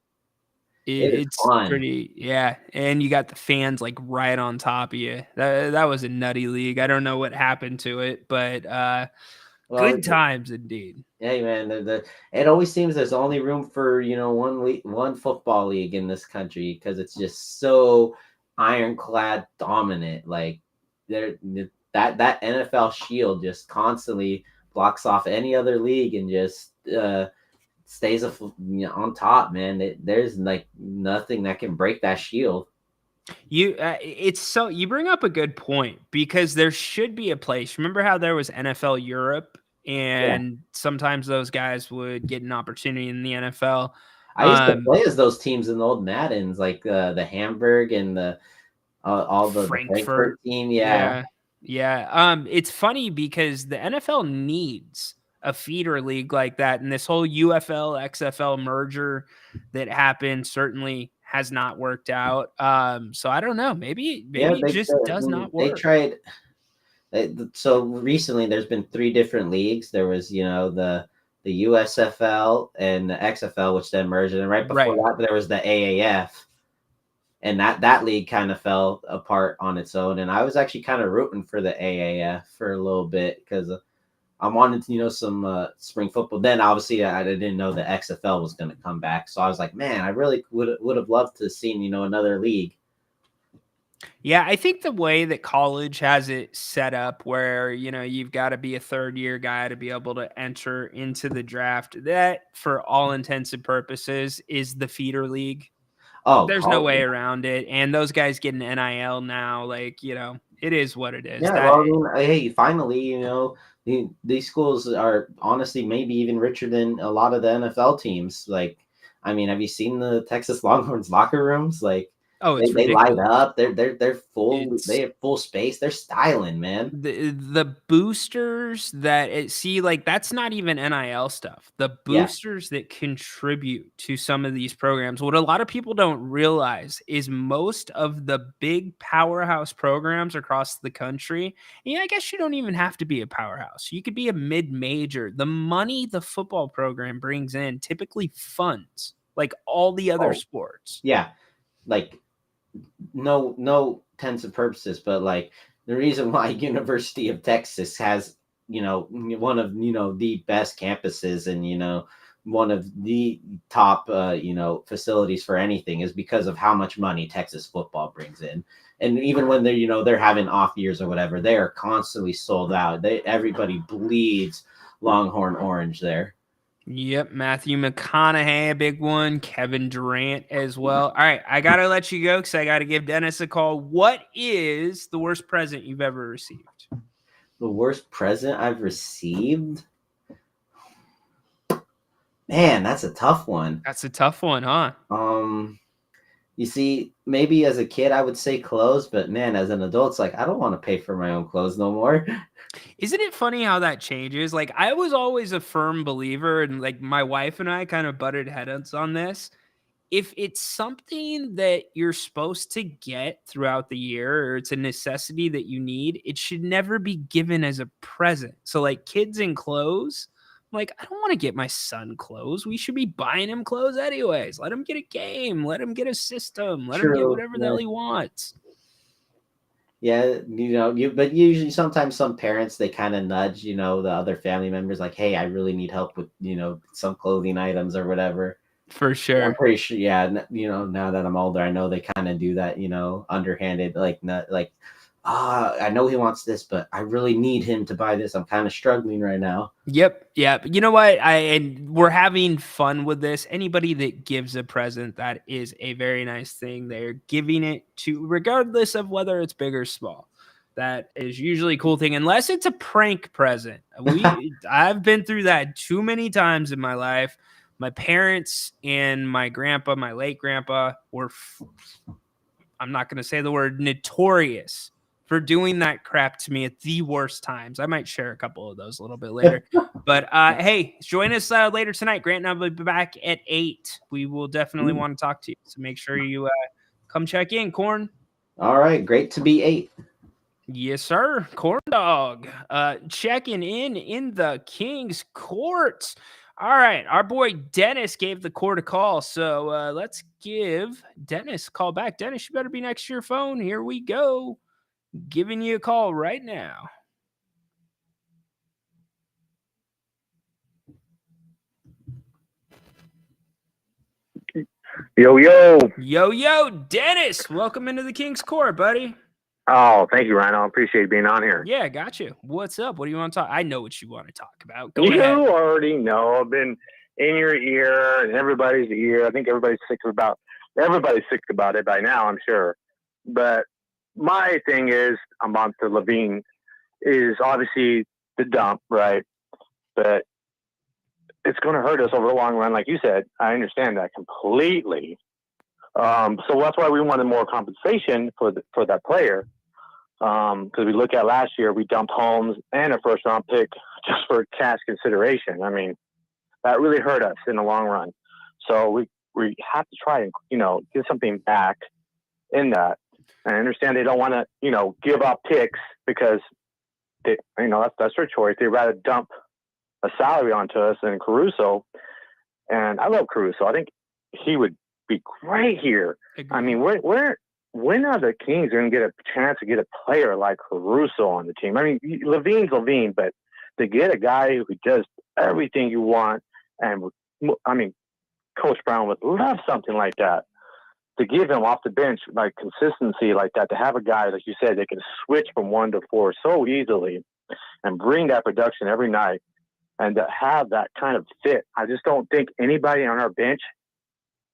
It's fun. Pretty, yeah. And you got the fans like right on top of you. That was a nutty league. I don't know what happened to it, but good times indeed. Hey man, it always seems there's only room for one football league in this country because it's just so ironclad dominant. Like that NFL shield just constantly blocks off any other league and just stays on top, man. There's like nothing that can break that shield. You bring up a good point because there should be a place. Remember how there was NFL Europe? And sometimes those guys would get an opportunity in the NFL. I used to play as those teams in the old Maddens, like the Hamburg and all the Frankfurt team. Yeah. It's funny because the NFL needs a feeder league like that, and this whole UFL XFL merger that happened certainly has not worked out. So I don't know. Maybe it just does not work. They tried. So recently, there's been 3 different leagues. There was, the USFL and the XFL, which then merged, and right before that, there was the AAF, and that league kind of fell apart on its own. And I was actually kind of rooting for the AAF for a little bit because I wanted, some spring football. Then obviously, I didn't know the XFL was going to come back, so I was like, man, I really would have loved to have seen, another league. Yeah, I think the way that college has it set up where, you've got to be a third-year guy to be able to enter into the draft, that, for all intents and purposes, is the feeder league. Oh, there's no way around it. And those guys get an NIL now. Like, it is what it is. Yeah, hey, finally, these schools are honestly maybe even richer than a lot of the NFL teams. Like, I mean, have you seen the Texas Longhorns locker rooms? Like, oh, they light up. They're full. They have full space. They're styling, man. The boosters that's not even NIL stuff. The boosters that contribute to some of these programs. What a lot of people don't realize is most of the big powerhouse programs across the country. I guess you don't even have to be a powerhouse. You could be a mid-major. The money the football program brings in typically funds like all the other sports. Yeah, like. No intents and purposes, but like the reason why University of Texas has one of the best campuses, and one of the top facilities for anything, is because of how much money Texas football brings in. And even when they're having off years or whatever, they are constantly sold out. Everybody bleeds Longhorn orange there. Yep, Matthew McConaughey, a big one. Kevin Durant as well. All right, I gotta let you go because I gotta give Dennis a call. What is the worst present you've ever received? The worst present I've received? Man, that's a tough one. That's a tough one, huh? You see, maybe as a kid I would say clothes, but man, as an adult, it's like I don't want to pay for my own clothes no more. Isn't it funny how that changes? Like, I was always a firm believer, and like my wife and I kind of butted heads on this. If it's something that you're supposed to get throughout the year, or it's a necessity that you need, it should never be given as a present. So, like kids and clothes, I'm like, I don't want to get my son clothes. We should be buying him clothes anyways. Let him get a game. Let him get a system. Let him get True. whatever the hell he wants. Yeah, but usually sometimes some parents, they kind of nudge, the other family members, like, hey, I really need help with, some clothing items or whatever. For I'm sure. pretty sure, yeah, now that I'm older, I know they kind of do that, underhanded, like, not like, I know he wants this, but I really need him to buy this. I'm kind of struggling right now. Yep. You know what? And we're having fun with this. Anybody that gives a present, that is a very nice thing. They're giving it to, regardless of whether it's big or small. That is usually a cool thing, unless it's a prank present. I've been through that too many times in my life. My parents and my grandpa, my late grandpa, were, I'm not going to say the word, notorious for doing that crap to me at the worst times. I might share a couple of those a little bit later. But hey, join us later tonight. Grant and I will be back at 8. We will definitely want to talk to you. So make sure you come check in, Corn. All right. Great to be 8. Yes, sir. Corn Dog. Checking in the King's Court. All right. Our boy Dennis gave the court a call. So let's give Dennis a call back. Dennis, you better be next to your phone. Here we go. Giving you a call right now. Yo, Dennis, welcome into the King's Court, buddy. Oh, thank you, Ryan. I appreciate being on here. Yeah, got you. What's up? What do you want to talk? I know what you want to talk about. Go You ahead. already know. I've been in your ear and everybody's ear. I think everybody's sick about it by now, I'm sure. But my thing is, I'm on to Levine, is obviously the dump, right? But it's going to hurt us over the long run, like you said. I understand that completely. So that's why we wanted more compensation for that player. Because we look at last year, we dumped Holmes and a first-round pick just for cash consideration. I mean, that really hurt us in the long run. So we have to try and get something back in that. And I understand they don't want to give up picks because that's their choice. They'd rather dump a salary onto us than Caruso. And I love Caruso. I think he would be great here. I mean, when are the Kings going to get a chance to get a player like Caruso on the team? I mean, Levine's Levine, but to get a guy who does everything you want, and I mean, Coach Brown would love something like that. To give him off the bench, like consistency like that, to have a guy, like you said, that can switch from 1 to 4 so easily and bring that production every night, and to have that kind of fit. I just don't think anybody on our bench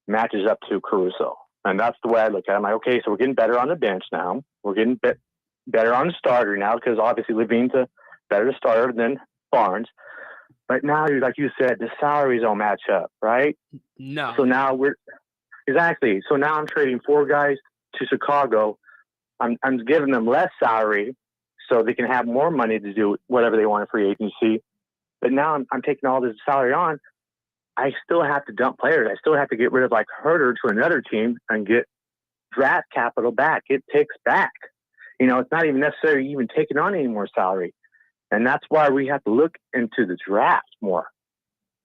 matches up to Caruso. And that's the way I look at it. I'm like, okay, so we're getting better on the bench now. We're getting better on the starter now, because obviously Levine's a better starter than Barnes. But now, like you said, the salaries don't match up, right? No. So now So now I'm trading 4 guys to Chicago. I'm giving them less salary so they can have more money to do whatever they want in free agency. But now I'm taking all this salary on. I still have to dump players. I still have to get rid of like Herter to another team and get draft capital back, get picks back. It's not even necessary even taking on any more salary. And that's why we have to look into the draft more.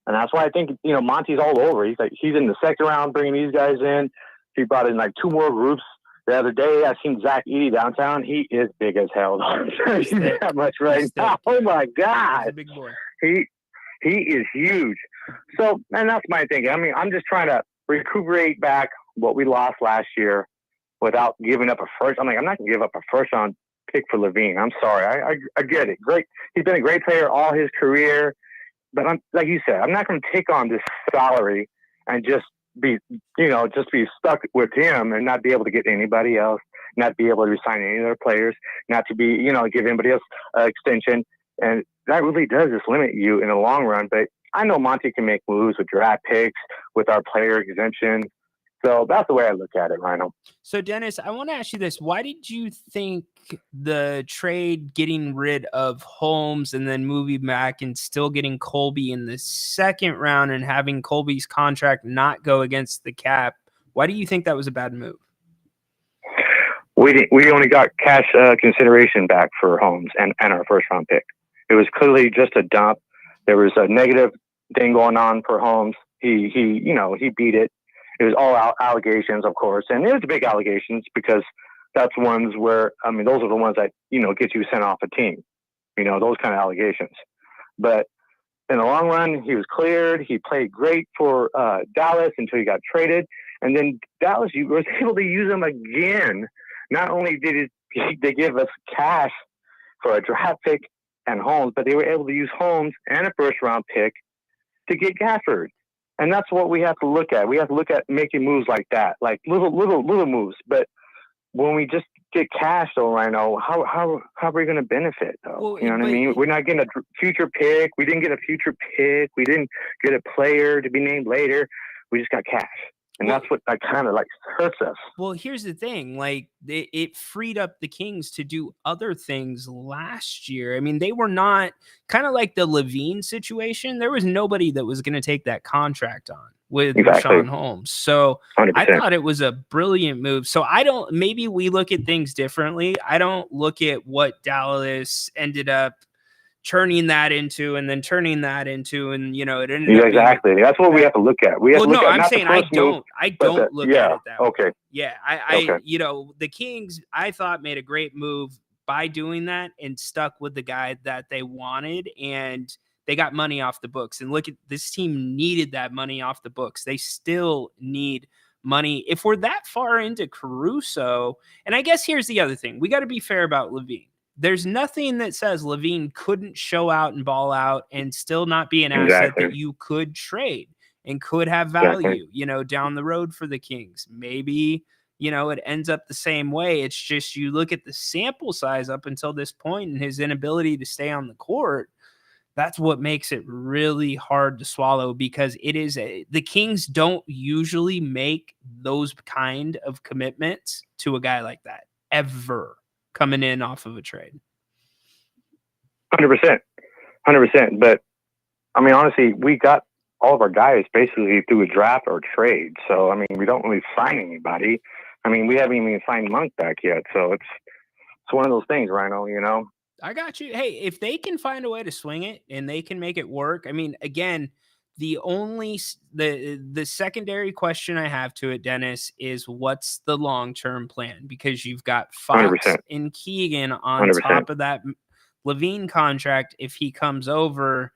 And that's why I think, Monty's all over. He's in the second round bringing these guys in. He brought in like 2 more groups The other day, I seen Zach Edey downtown. He is big as hell. I'm telling you thick. that much right He's now. thick, Oh yeah. my He's a God, big boy. he is huge. So, and that's my thing. I mean, I'm just trying to recuperate back what we lost last year without giving up a first. I'm not gonna give up a first round pick for Levine. I'm sorry. I get it. Great. He's been a great player all his career, but I'm like you said, I'm not going to take on this salary and just be stuck with him and not be able to get anybody else, not be able to resign any other players, not to be, give anybody else extension. And that really does just limit you in the long run. But I know Monty can make moves with draft picks, with our player exemption. So that's the way I look at it, Rhino. So, Dennis, I want to ask you this. Why did you think the trade getting rid of Holmes and then moving back and still getting Colby in the second round and having Colby's contract not go against the cap, why do you think that was a bad move? We only got cash consideration back for Holmes and our first round pick. It was clearly just a dump. There was a negative thing going on for Holmes. He beat it. It was all allegations, of course, and it was big allegations because that's ones where, those are the ones that, get you sent off a team, those kind of allegations. But in the long run, he was cleared. He played great for Dallas until he got traded. And then Dallas was able to use him again. Not only did they give us cash for a draft pick and Holmes, but they were able to use Holmes and a first-round pick to get Gafford. And that's what we have to look at. We have to look at making moves like that, like little moves. But when we just get cash, though, Rhino, how are we going to benefit, though? Well, you know what I mean? We're not getting a future pick. We didn't get a future pick. We didn't get a player to be named later. We just got cash. And that's what kind of hurts us. Well, here's the thing. It freed up the Kings to do other things last year. I mean, they were not kind of like the Levine situation. There was nobody that was going to take that contract on with Rashawn Holmes. So 100%. I thought it was a brilliant move. So maybe we look at things differently. I don't look at what Dallas ended up turning that into, and it ended up exactly. That's what we have to look at. We have to look at. I'm saying I don't look at it that way. Okay. Yeah, the Kings, I thought, made a great move by doing that and stuck with the guy that they wanted, and they got money off the books. And look, at this team needed that money off the books. They still need money. If we're that far into Caruso, and I guess here's the other thing, we got to be fair about Levine. There's nothing that says Levine couldn't show out and ball out and still not be an asset that you could trade and could have value, down the road for the Kings. Maybe, it ends up the same way. It's just you look at the sample size up until this point and his inability to stay on the court. That's what makes it really hard to swallow, because the Kings don't usually make those kind of commitments to a guy like that ever, coming in off of a trade. 100%. But honestly, we got all of our guys basically through a draft or trade. So, we don't really sign anybody. We haven't even signed Monk back yet. So it's one of those things, Rhino, I got you. Hey, if they can find a way to swing it and they can make it work. Again, the secondary question I have to it, Dennis, is what's the long-term plan? Because you've got Fox 100%. and Keegan on 100%. top of that Levine contract if he comes over.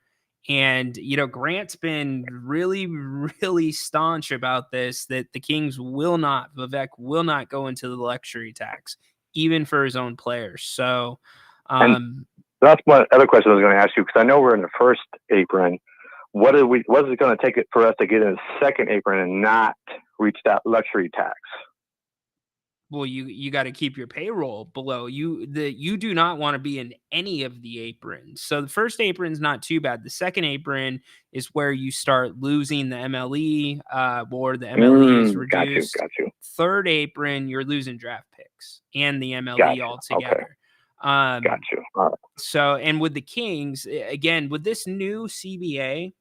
And, Grant's been really, really staunch about this, that the Kings Vivek will not go into the luxury tax, even for his own players. So that's one other question I was going to ask you, because I know we're in the first apron. What is it going to take for us to get in the second apron and not reach that luxury tax? Well, you got to keep your payroll below. You do not want to be in any of the aprons. So the first apron's not too bad. The second apron is where you start losing the MLE, or the MLE is reduced. Got you. Third apron, you're losing draft picks and the MLE altogether. Okay. Got you. All right. So, and with the Kings, again, with this new CBA,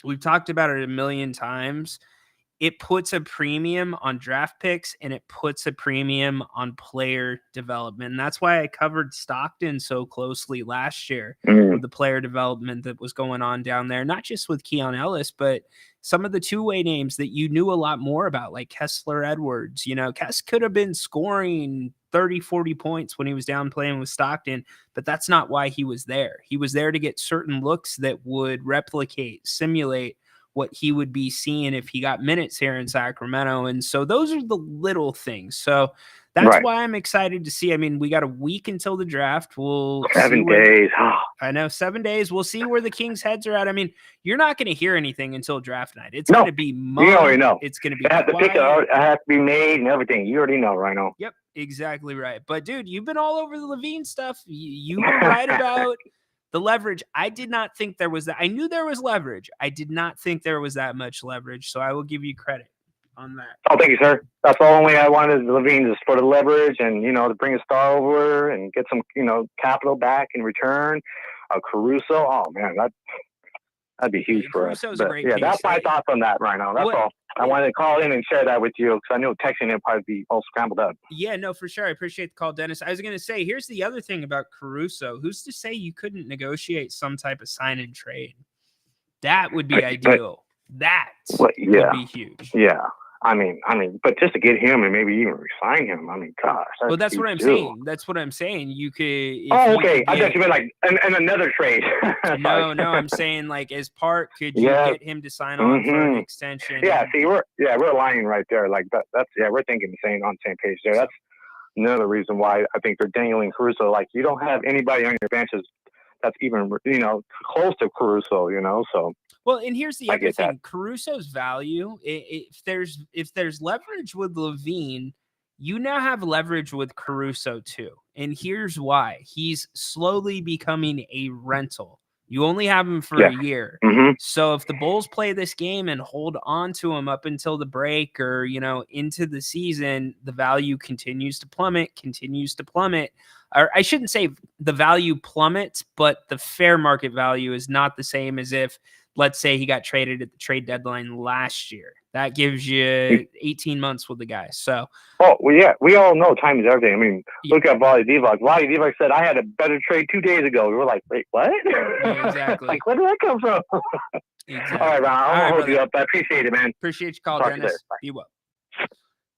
we've talked about it a million times. it puts a premium on draft picks and it puts a premium on player development. And that's why I covered Stockton so closely last year with the player development that was going on down there, not just with Keon Ellis, but some of the two-way names that you knew a lot more about, like Kessler Edwards. You know, Kess could have been scoring 30, 40 points when he was down playing with Stockton, but that's not why he was there. He was there to get certain looks that would replicate, simulate what he would be seeing if he got minutes here in Sacramento. And so those are the little things. So that's why I'm excited to see. I mean, we got a week until the draft. We'll 7 days. I know, 7 days. We'll see where the Kings' heads are at. I mean, you're not going to hear anything until draft night. It's going to be mud. You already know. It's going to be I have to pick it. I have to be made and everything. You already know, Rhino. Yep, exactly right. But dude, you've been all over the Levine stuff. You were right about the leverage. I did not think there was that. I knew there was leverage. I did not think there was that much leverage. So I will give you credit on that. Oh, thank you, sir. That's the only way I wanted Levine, is for the leverage and, you know, to bring a star over and get some, you know, capital back in return. Caruso, oh man, that'd be huge for us. Caruso's a great yeah, piece. that's my thoughts on that right now. That's all. I wanted to call in and share that with you because I knew texting it probably be all scrambled up. Yeah, no, for sure. I appreciate the call, Dennis. I was going to say, here's the other thing about Caruso. Who's to say you couldn't negotiate some type of sign and trade? That would be ideal. That would be huge. Yeah. I mean, but just to get him and maybe even resign him, I mean, gosh. Well, that's what I'm saying. That's what I'm saying. You could. Okay. I thought you meant like another trade. No, I'm saying like as part, could you get him to sign on for an extension? Yeah. See, we're aligning right there. Like that's we're thinking on the same page there. That's another reason why I think they're dangling Caruso. Like you don't have anybody on your benches that's even, you know, close to Caruso, you know, so. Well, and here's the other thing. Caruso's value, if there's leverage with Levine, you now have leverage with Caruso too. And here's why. He's slowly becoming a rental. You only have him for a year. So if the Bulls play this game and hold on to him up until the break or, you know, into the season, the value continues to plummet. Or I shouldn't say the value plummets, but the fair market value is not the same as if, let's say, he got traded at the trade deadline last year. That gives you 18 months with the guy. So, we all know time is everything. I mean, look at Vlade Divac. Vlade Divac said, I had a better trade 2 days ago. We were like, wait, what? Yeah, exactly. Like, where did that come from? Exactly. All right, Ron. I'm going to hold you up. I appreciate it, man. Appreciate your call, Dennis. Be well.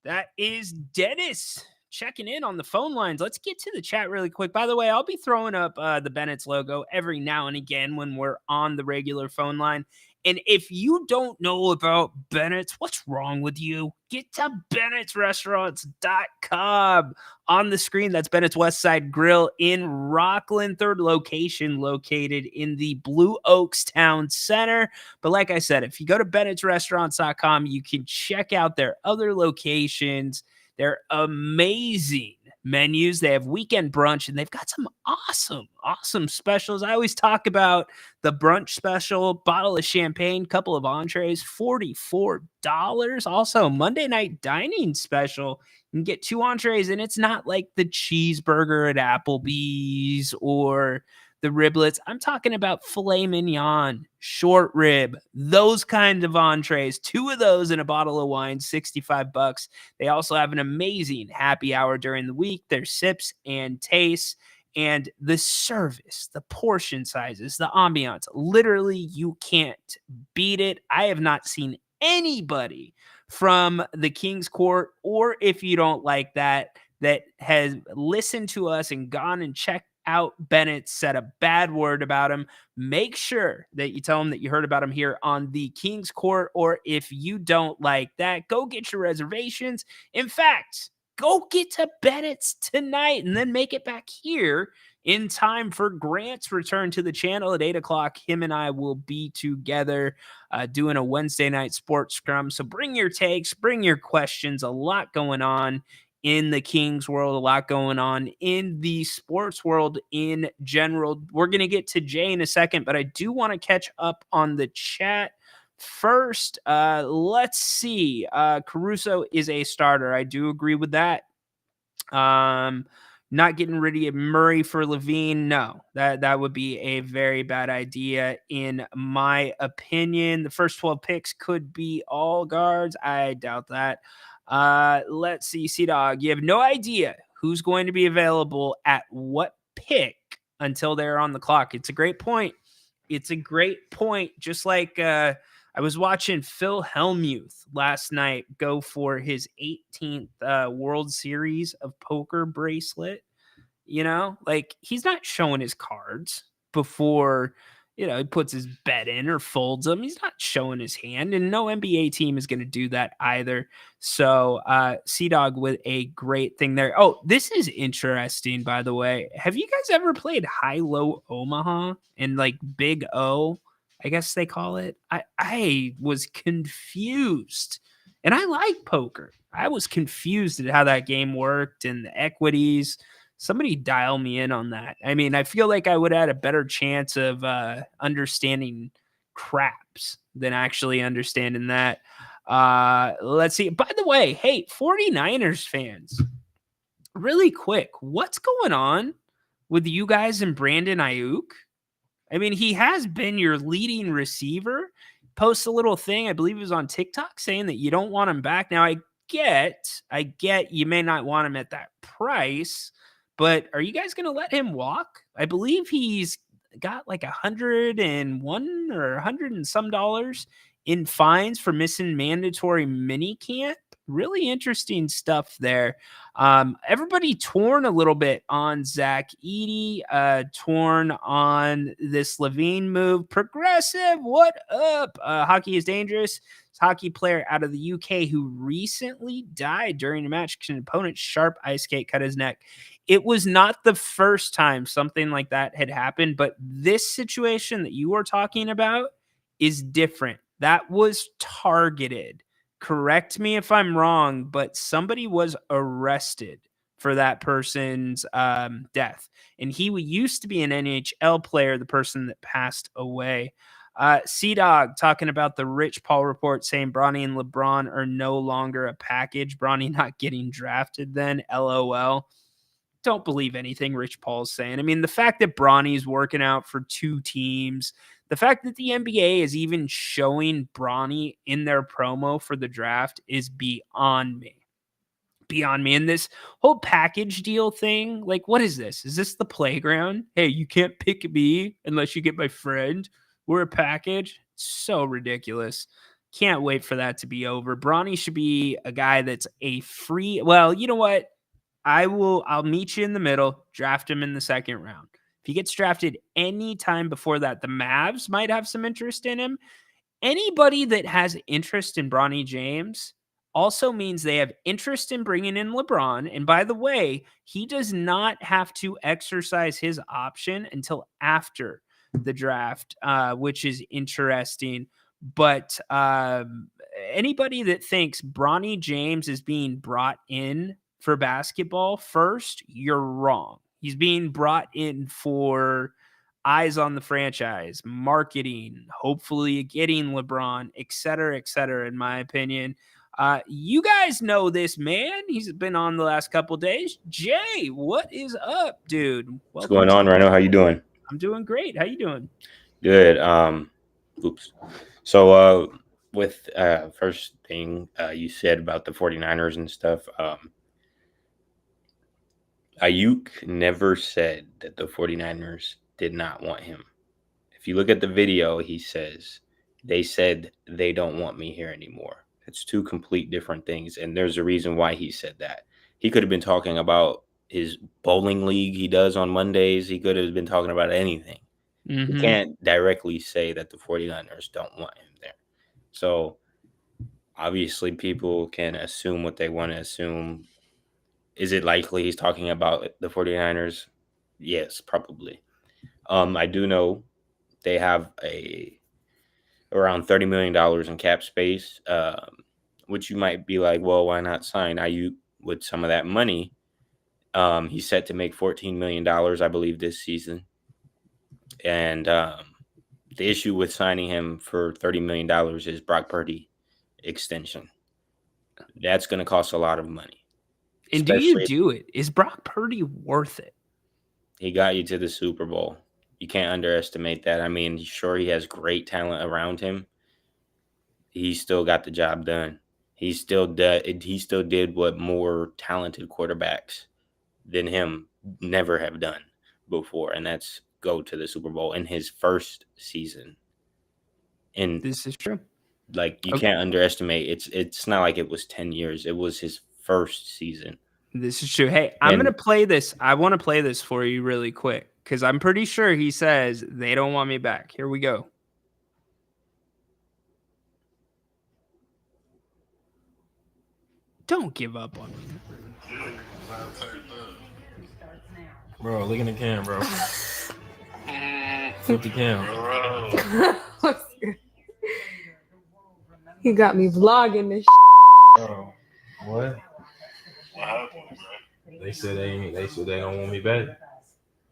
That is Dennis checking in on the phone lines. Let's get to the chat really quick. By the way, I'll be throwing up the Bennett's logo every now and again when we're on the regular phone line. And if you don't know about Bennett's, what's wrong with you? Get to Bennett'sRestaurants.com. On the screen, that's Bennett's West Side Grill in Rockland, third location located in the Blue Oaks Town Center. But like I said, if you go to Bennett'sRestaurants.com, you can check out their other locations. They're amazing menus. They have weekend brunch, and they've got some awesome specials. I always talk about the brunch special, bottle of champagne, couple of entrees, $44. Also, Monday night dining special. You can get 2 entrees, and it's not like the cheeseburger at Applebee's or the riblets. I'm talking about filet mignon, short rib, those kind of entrees. 2 of those and a bottle of wine, $65. They also have an amazing happy hour during the week. There's sips and tastes, and the service, the portion sizes, the ambiance. Literally, you can't beat it. I have not seen anybody from the King's Court, or if you don't like that has listened to us and gone and checked out Bennett, said a bad word about him. Make sure that you tell him that you heard about him here on the King's Court, or if you don't like that, go get your reservations. In fact, go get to Bennett's tonight and then make it back here in time for Grant's return to the channel at 8 o'clock. Him and I will be together doing a Wednesday night sports scrum. So bring your takes, bring your questions. A lot going on in the Kings world, a lot going on in the sports world in general. We're going to get to Jay in a second, but I do want to catch up on the chat first. Let's see. Caruso is a starter. I do agree with that. Not getting rid of Murray for Levine, no, that would be a very bad idea in my opinion. The first 12 picks could be all guards. I doubt that. Let's see, C-Dog, you have no idea who's going to be available at what pick until they're on the clock. It's a great point. It's a great point. Just like I was watching Phil Hellmuth last night go for his 18th World Series of Poker bracelet. You know, like he's not showing his cards before, he puts his bet in or folds them. He's not showing his hand, and no NBA team is going to do that either. So, C-Dog with a great thing there. Oh, this is interesting, by the way. Have you guys ever played High-Low Omaha and like Big O? I guess they call it. I was confused, and I like poker. I was confused at how that game worked and the equities. Somebody dial me in on that. I mean, I feel like I would have had a better chance of understanding craps than actually understanding that. Let's see. By the way, hey, 49ers fans, really quick, what's going on with you guys and Brandon Ayuk? I mean, he has been your leading receiver. Posts a little thing, I believe it was on TikTok, saying that you don't want him back. Now, I get you may not want him at that price, but are you guys going to let him walk? I believe he's got like 101 or 100 and some dollars in fines for missing mandatory mini camp. Really interesting stuff there. Everybody torn a little bit on Zach Edey, torn on this Levine move. Progressive, what up? Hockey is dangerous. Hockey player out of the UK who recently died during a match because an opponent's sharp ice skate cut his neck. It was not the first time something like that had happened, but this situation that you are talking about is different. That was targeted. Correct me if I'm wrong, but somebody was arrested for that person's death. And he used to be an NHL player, the person that passed away. C-Dog talking about the Rich Paul report saying Bronny and LeBron are no longer a package. Bronny not getting drafted then, LOL. Don't believe anything Rich Paul's saying. I mean, the fact that Bronny's working out for two teams, the fact that the NBA is even showing Bronny in their promo for the draft is beyond me. Beyond me. And this whole package deal thing, like, what is this? Is this the playground? Hey, you can't pick me unless you get my friend. We're a package. So ridiculous. Can't wait for that to be over. Bronny should be a guy that's a free. Well, you know what? I'll meet you in the middle, draft him in the second round. If he gets drafted any time before that, the Mavs might have some interest in him. Anybody that has interest in Bronny James also means they have interest in bringing in LeBron. And by the way, he does not have to exercise his option until after the draft, which is interesting. But anybody that thinks Bronny James is being brought in for basketball first, you're wrong. He's being brought in for eyes on the franchise, marketing, hopefully getting LeBron, et cetera, in my opinion. You guys know this man. He's been on the last couple of days. Jay, what is up, dude? What's going on, Rhino? How you doing? I'm doing great. How you doing? Good. So with first thing you said about the 49ers and stuff, Ayuk never said that the 49ers did not want him. If you look at the video, he says, they said they don't want me here anymore. It's two complete different things. And there's a reason why he said that. He could have been talking about his bowling league he does on Mondays. He could have been talking about anything. Mm-hmm. You can't directly say that the 49ers don't want him there. So obviously people can assume what they want to assume. Is it likely he's talking about the 49ers? Yes, probably. I do know they have around $30 million in cap space, which you might be like, well, why not sign Ayuk with some of that money? He's set to make $14 million, I believe, this season. And the issue with signing him for $30 million is Brock Purdy extension. That's going to cost a lot of money. And do you Especially do it? Is Brock Purdy worth it? he got you to the Super Bowl. You can't underestimate that. I mean, sure, he has great talent around him. He still got the job done. He still did what more talented quarterbacks than him never have done before, and that's go to the Super Bowl in his first season. And This is true. like you Okay. can't underestimate. It's not like it was 10 years. It was his first season. This is true. Hey, I'm And- going to play this. I want to play this for you really quick because I'm pretty sure he says they don't want me back. Here we go. Don't give up on me. Bro, look in the cam, bro. Flip the cam. He got me vlogging this. Bro, what? They said they don't want me back.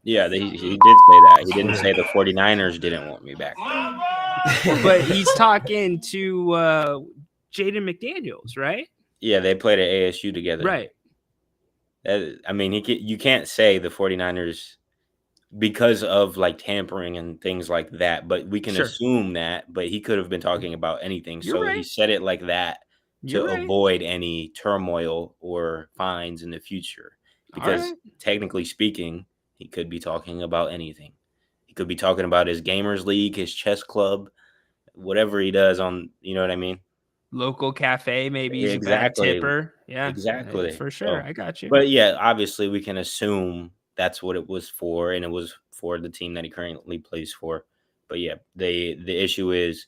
Yeah, he did say that. He didn't say the 49ers didn't want me back. But he's talking to Jaden McDaniels, right? Yeah, they played at ASU together. Right. I mean, you can't say the 49ers because of like tampering and things like that, but we can Sure. assume that. But he could have been talking about anything. You're So he right. said it like that to You're right. avoid any turmoil or fines in the future. Because right. technically speaking, he could be talking about anything. He could be talking about his gamers league, his chess club, whatever he does on, you know what I mean? Local cafe, maybe he's Exactly. a bad tipper. Yeah, Exactly. for sure. So- I got you. But yeah, obviously we can assume that's what it was for, and it was for the team that he currently plays for. But yeah, the issue is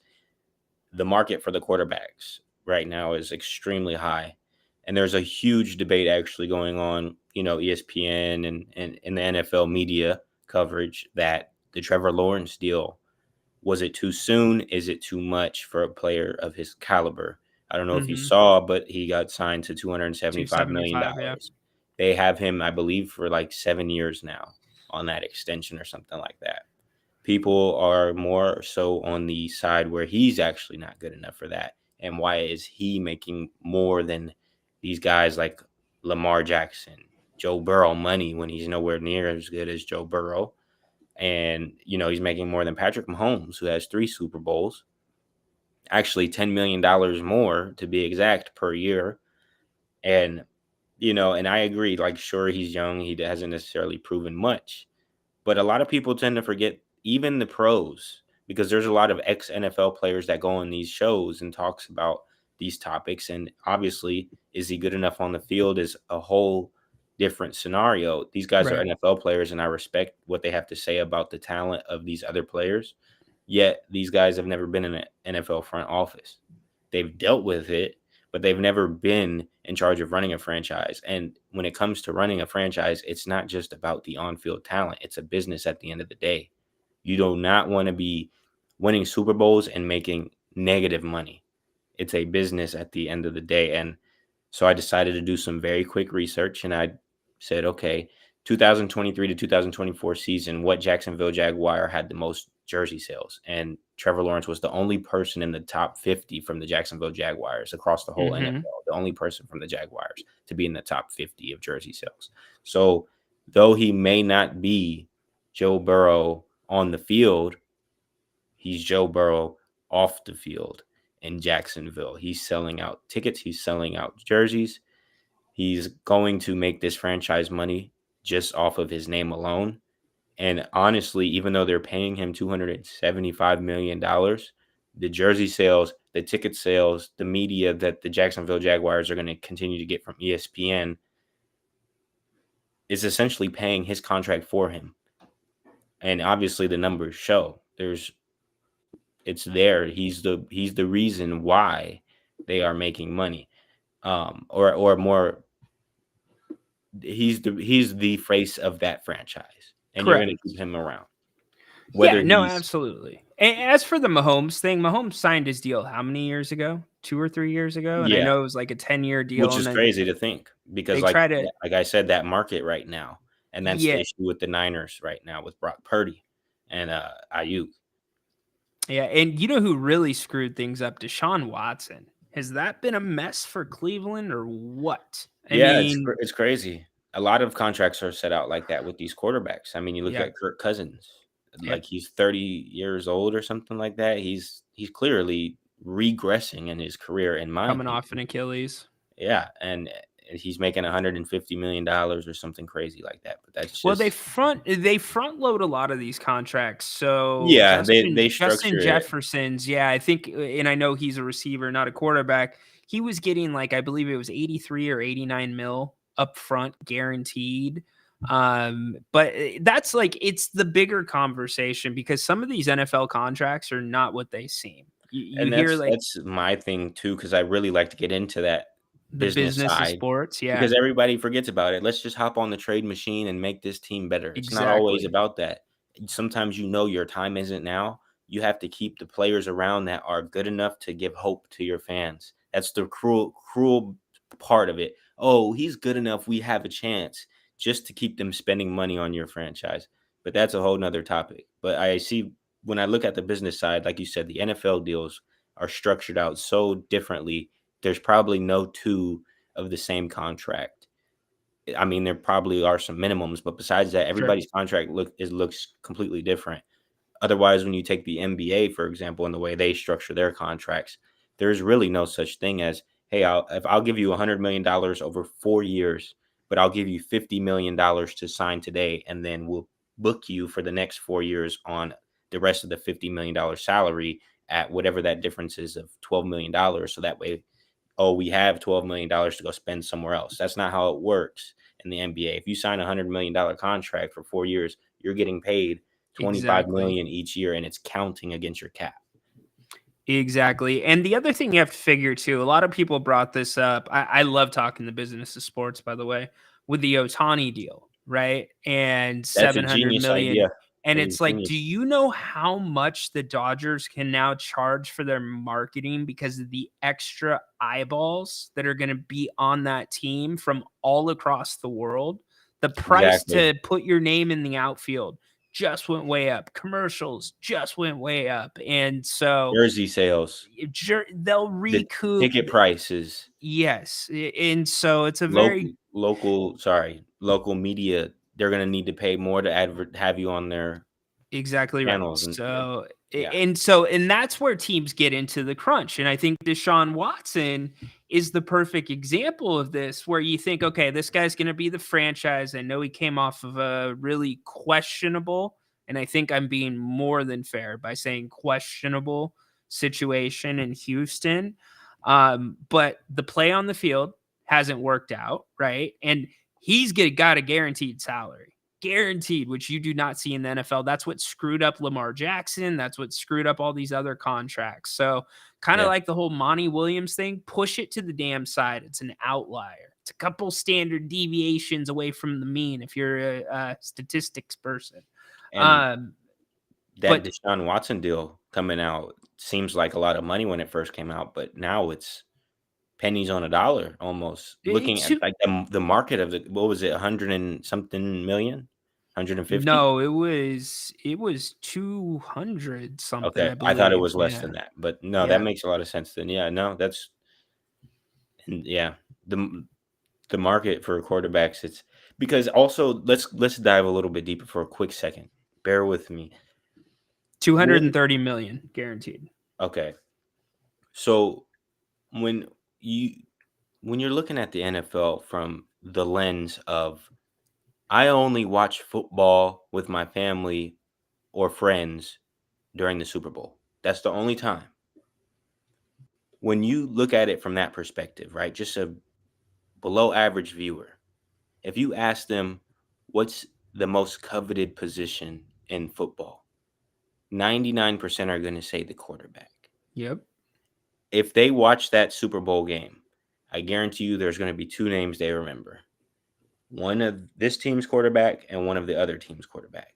the market for the quarterbacks right now is extremely high. And there's a huge debate actually going on, ESPN and the NFL media coverage that the Trevor Lawrence deal, was it too soon? Is it too much for a player of his caliber? I don't know if you Mhm. saw, but he got signed to $275 million. $275, yeah. They have him, I believe, for like 7 years now on that extension or something like that. People are more so on the side where he's actually not good enough for that. And why is he making more than these guys like Lamar Jackson, Joe Burrow money when he's nowhere near as good as Joe Burrow? And, he's making more than Patrick Mahomes, who has 3 Super Bowls, actually $10 million more to be exact per year. And, and I agree, like, sure, he's young. He hasn't necessarily proven much, but a lot of people tend to forget even the pros, because there's a lot of ex-NFL players that go on these shows and talks about these topics. And obviously, is he good enough on the field is a whole different scenario. These guys are Right. NFL players, and I respect what they have to say about the talent of these other players. Yet these guys have never been in an NFL front office. They've dealt with it, but they've never been in charge of running a franchise. And when it comes to running a franchise, it's not just about the on-field talent. It's a business at the end of the day. You do not want to be winning Super Bowls and making negative money. It's a business at the end of the day. And so I decided to do some very quick research, and I said, okay, 2023 to 2024 season, what Jacksonville Jaguar had the most jersey sales? And Trevor Lawrence was the only person in the top 50 from the Jacksonville Jaguars across the whole Mhm. NFL, the only person from the Jaguars to be in the top 50 of jersey sales. So though he may not be Joe Burrow on the field, he's Joe Burrow off the field in Jacksonville. He's selling out tickets. He's selling out jerseys. He's going to make this franchise money just off of his name alone. And honestly, even though they're paying him $275 million, the jersey sales, the ticket sales, the media that the Jacksonville Jaguars are going to continue to get from ESPN is essentially paying his contract for him. And obviously the numbers show it's there. He's the reason why they are making money. Or more, he's the face of that franchise, and you're going to keep him around. Absolutely. And as for the Mahomes thing, Mahomes signed his deal how many years ago? 2 or 3 years ago? And I Yeah. know it was like a 10-year deal. Which is and then crazy to think, because they like try to- I said, that market right now, and that's Yeah. the issue with the Niners right now with Brock Purdy and Ayuk. Yeah, and you know who really screwed things up? Deshaun Watson. Has that been a mess for Cleveland or what? I Yeah, mean, it's crazy. A lot of contracts are set out like that with these quarterbacks. I mean, you look yeah, at Kirk Cousins, yeah, like he's 30 years old or something like that. He's clearly regressing in his career, in my coming off opinion. an Achilles. Yeah, and he's making $150 million or something crazy like that. But that's Well, just they front load a lot of these contracts. So yeah, they Justin structure it Jefferson's, yeah, I think, and I know he's a receiver, not a quarterback. He was getting like I believe it was 83 or 89 mil up front, guaranteed. But that's like it's the bigger conversation because some of these NFL contracts are not what they seem. You and hear like that's my thing too, because I really like to get into that the business business of side sports, yeah, because everybody forgets about it. Let's just hop on the trade machine and make this team better. It's not always exactly, about that. Sometimes your time isn't now. You have to keep the players around that are good enough to give hope to your fans. That's the cruel part of it. Oh, he's good enough. We have a chance just to keep them spending money on your franchise. But that's a whole nother topic. But I see when I look at the business side, like you said, the NFL deals are structured out so differently. There's probably no two of the same contract. I mean, there probably are some minimums, but besides that, sure, everybody's contract looks completely different. Otherwise, when you take the NBA, for example, and the way they structure their contracts, there's really no such thing as, hey, I'll give you $100 million over 4 years, but I'll give you $50 million to sign today, and then we'll book you for the next 4 years on the rest of the $50 million salary at whatever that difference is of $12 million. So that way, oh, we have $12 million to go spend somewhere else. That's not how it works in the NBA. If you sign $100 million contract for 4 years, you're getting paid 25 exactly. million each year, and it's counting against your cap. Exactly. And the other thing you have to figure too, a lot of people brought this up. I love talking the business of sports, by the way, with the Otani deal, right? And That's a 700 genius million. idea. And That is it's like, genius. do you know how much the Dodgers can now charge for their marketing because of the extra eyeballs that are going to be on that team from all across the world? The price Exactly. to put your name in the outfield just went way up. Commercials just went way up. And so Jersey sales, they'll the recoup. ticket prices, Yes, and so it's a very local media. They're gonna need to pay more to have you on their exactly right. channels, and So yeah, and that's where teams get into the crunch. And I think Deshaun Watson is the perfect example of this, where you think, okay, this guy's going to be the franchise. I know he came off of a really questionable, and I think I'm being more than fair by saying questionable situation in Houston. But the play on the field hasn't worked out, right? And got a guaranteed salary. Guaranteed, which you do not see in the NFL. That's what screwed up Lamar Jackson. That's what screwed up all these other contracts. So, kind of yeah. like the whole Monty Williams thing, push it to the damn side. It's an outlier. It's a couple standard deviations away from the mean if you're a statistics person. And Um, that but Deshaun Watson deal coming out seems like a lot of money when it first came out, but now it's pennies on a dollar almost. Looking at two, like the market of it, what was it, 100 and something million, 150? no, it was 200 something, Okay, I I thought it believe. was less Yeah, than that, but no, that yeah. makes a lot of sense then. Yeah, no, that's yeah. The the market for quarterbacks, it's because also let's dive a little bit deeper for a quick second. Bear with me. When 230 million guaranteed. okay, so when you when you're looking at the NFL from the lens of I only watch football with my family or friends during the Super Bowl. That's the only time. When you look at it from that perspective, right? Just a below average viewer. If you ask them what's the most coveted position in football, 99% are going to say the quarterback. Yep. If they watch that Super Bowl game, I guarantee you there's going to be two names they remember. One of this team's quarterback and one of the other team's quarterback.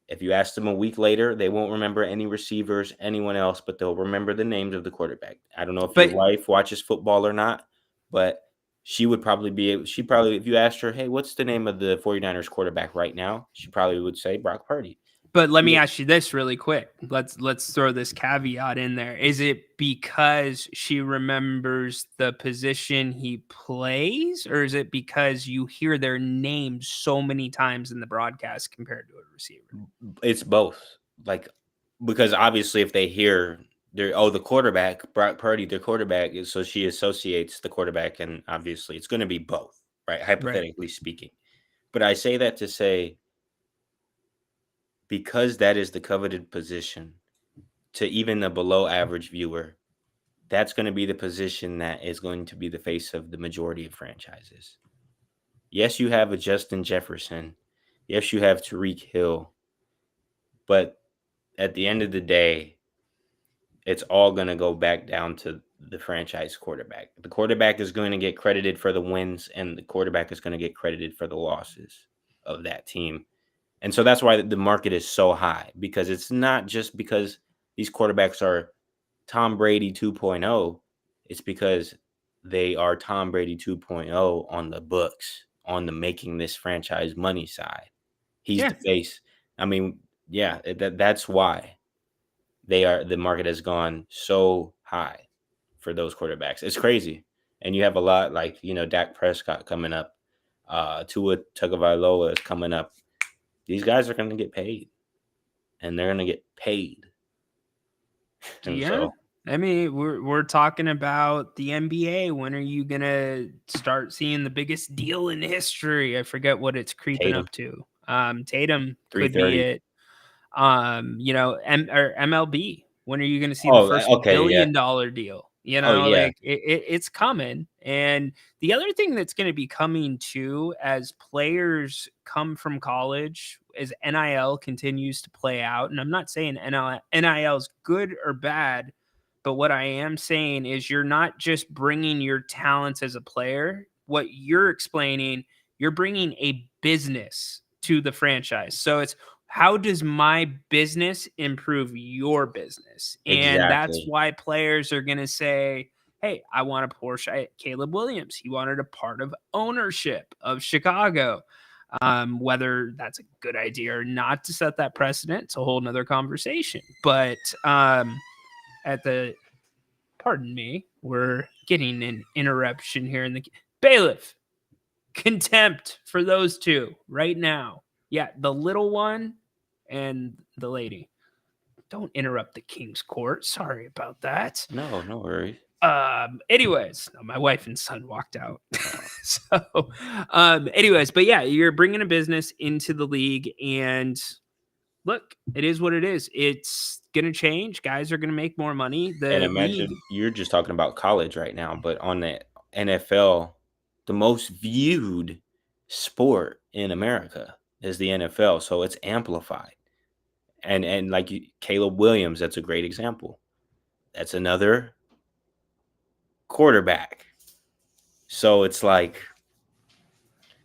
If you ask them a week later, they won't remember any receivers, anyone else, but they'll remember the names of the quarterback. I don't know if your But wife watches football or not, but she would probably she probably, if you asked her, hey, what's the name of the 49ers quarterback right now? She probably would say Brock Purdy. But let me ask you this really quick. Let's throw this caveat in there. Is it because she remembers the position he plays, or is it because you hear their names so many times in the broadcast compared to a receiver? It's both. Like, because obviously if they hear the quarterback, Brock Purdy, their quarterback is, so she associates the quarterback, and obviously it's going to be both, right? Hypothetically speaking. But I say that to say, because that is the coveted position, to even the below average viewer, that's going to be the position that is going to be the face of the majority of franchises. Yes, you have a Justin Jefferson. Yes, you have Tyreek Hill. But at the end of the day, it's all going to go back down to the franchise quarterback. The quarterback is going to get credited for the wins, and the quarterback is going to get credited for the losses of that team. And so that's why the market is so high, because it's not just because these quarterbacks are Tom Brady 2.0. It's because they are Tom Brady 2.0 on the books, on the making this franchise money side. He's the face. I mean, yeah, that's why the market has gone so high for those quarterbacks. It's crazy. And you have a lot like, Dak Prescott coming up. Tua Tagovailoa is coming up. These guys are going to get paid, and they're going to get paid. And Yeah. I mean, we're talking about the NBA. When are you going to start seeing the biggest deal in history? I forget what it's creeping Tatum. up to. Tatum could 330. be it. Or MLB. When are you going to see the first $1 billion deal? It's coming. And the other thing that's going to be coming too, as players come from college, as NIL continues to play out, and I'm not saying NIL is good or bad, but what I am saying is you're not just bringing your talents as a player. What you're explaining, you're bringing a business to the franchise. So it's, how does my business improve your business? And that's Exactly. why players are going to say, hey, I want a Porsche. Caleb Williams, he wanted a part of ownership of Chicago. Whether that's a good idea or not to set that precedent, it's a whole nother conversation. But pardon me, we're getting an interruption here in the bailiff. Contempt for those two right now. Yeah, the little one and the lady. Don't interrupt the king's court. Sorry about that. No worries. Anyways, my wife and son walked out. Anyways, but yeah, you're bringing a business into the league, and look, it is what it is. It's going to change. Guys are going to make more money. And imagine you're just talking about college right now, but on the NFL, the most viewed sport in America is the NFL. So it's amplified. And like Caleb Williams, that's a great example. That's another quarterback. So it's like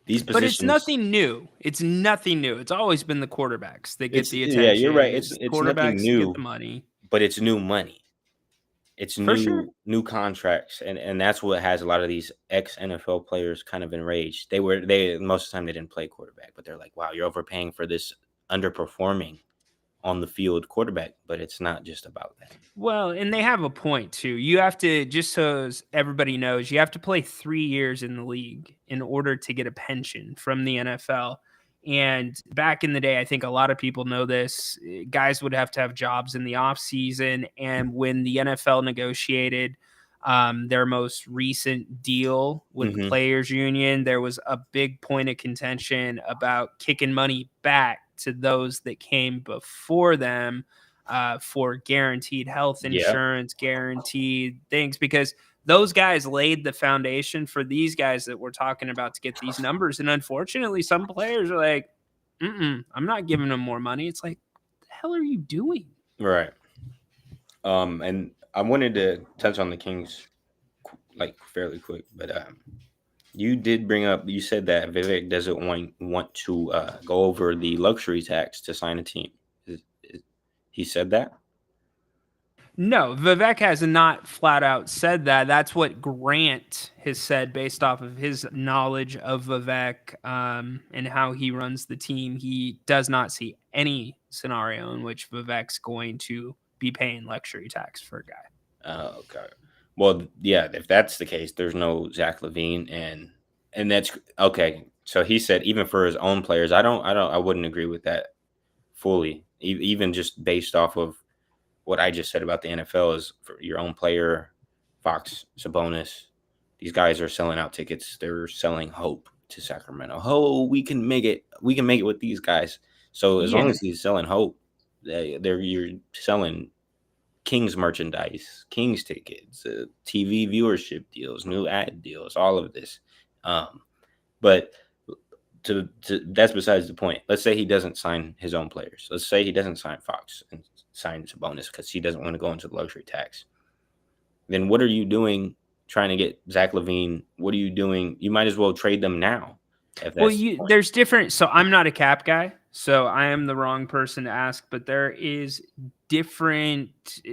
these positions. But it's nothing new. It's nothing new. It's always been the quarterbacks that get the attention. Yeah, you're right. It's nothing new, get the money. But it's new money. It's For sure. new contracts, and that's what has a lot of these ex-NFL players kind of enraged. They most of the time they didn't play quarterback, but they're like, wow, you're overpaying for this underperforming on the field quarterback. But it's not just about that. Well, and they have a point too. You have to, just so everybody knows, you have to play 3 years in the league in order to get a pension from the NFL. And back in the day, I think a lot of people know this, guys would have to have jobs in the off season. And when the NFL negotiated their most recent deal with the players union, there was a big point of contention about kicking money back to those that came before them for guaranteed health insurance, guaranteed things, because those guys laid the foundation for these guys that we're talking about to get these numbers. And unfortunately, some players are like, I'm not giving them more money. It's like, what the hell are you doing? Right. And I wanted to touch on the Kings like fairly quick, but you did bring up, you said that Vivek doesn't want to go over the luxury tax to sign a team. He said that? No, Vivek has not flat out said that. That's what Grant has said based off of his knowledge of Vivek and how he runs the team. He does not see any scenario in which Vivek's going to be paying luxury tax for a guy. Oh, okay. Well, yeah, if that's the case, there's no Zach Levine, and that's okay. So he said even for his own players, I wouldn't agree with that fully. Even just based off of what I just said about the NFL is for your own player, Fox, Sabonis, these guys are selling out tickets. They're selling hope to Sacramento. Oh, we can make it. We can make it with these guys. So as long Yeah. as he's selling hope, you're selling Kings merchandise, Kings tickets, TV viewership deals, new ad deals, all of this. But to that's besides the point. Let's say he doesn't sign his own players. Let's say he doesn't sign Fox and sign Sabonis because he doesn't want to go into the luxury tax. Then what are you doing trying to get Zach Levine? What are you doing? You might as well trade them now. If Well, that's the point. there's different. So I'm not a cap guy, so I am the wrong person to ask. But there is different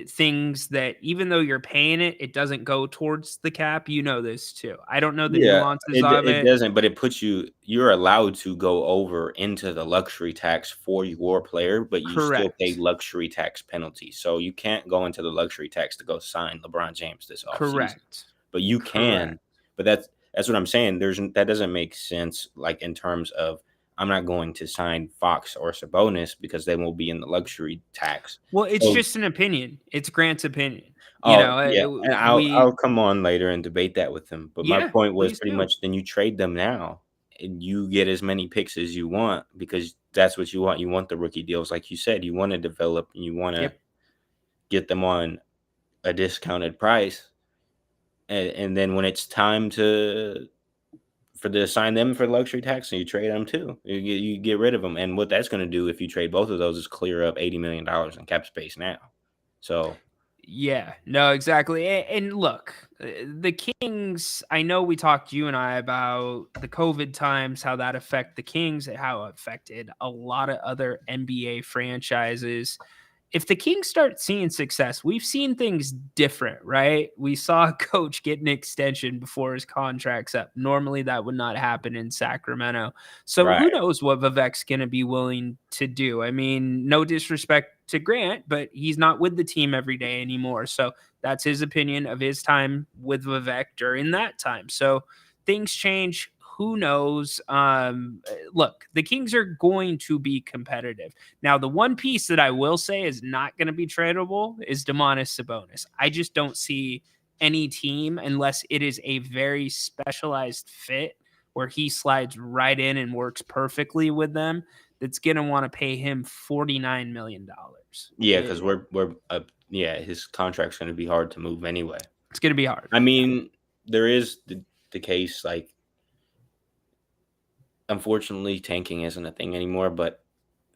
things that even though you're paying it, it doesn't go towards the cap. You know this too. I don't know the nuances of it it. doesn't, but it puts you're allowed to go over into the luxury tax for your player, but you still pay Correct. luxury tax penalties. So you can't go into the luxury tax to go sign LeBron James this offseason. Correct. But you Correct. can. But that's what I'm saying. That doesn't make sense, like in terms of I'm not going to sign Fox or Sabonis because they won't be in the luxury tax. Well, it's So- just an opinion. It's Grant's opinion. yeah, and we I'll come on later and debate that with him. But my Yeah, point was please pretty do. much then you trade them now and you get as many picks as you want because that's what you want. You want the rookie deals, like you said. You want to develop and you want to Yep. get them on a discounted price. And then when it's time to sign them for luxury tax, and you trade them too. You get rid of them, and what that's going to do if you trade both of those is clear up $80 million in cap space now. So Yeah, no, exactly. And look, the Kings, I know we talked, you and I, about the COVID times, how that affected the Kings and how it affected a lot of other NBA franchises. If the Kings start seeing success, we've seen things different, right? We saw a coach get an extension before his contract's up. Normally that would not happen in Sacramento. So who Right. knows what Vivek's going to be willing to do? I mean, no disrespect to Grant, but he's not with the team every day anymore. So that's his opinion of his time with Vivek during that time. So things change. Who knows? Look, the Kings are going to be competitive. Now, the one piece that I will say is not going to be tradable is Domantas Sabonis. I just don't see any team, unless it is a very specialized fit where he slides right in and works perfectly with them, that's going to want to pay him $49 million. Yeah, because his contract's going to be hard to move anyway. It's going to be hard. I mean, there is the case, like, unfortunately, tanking isn't a thing anymore. But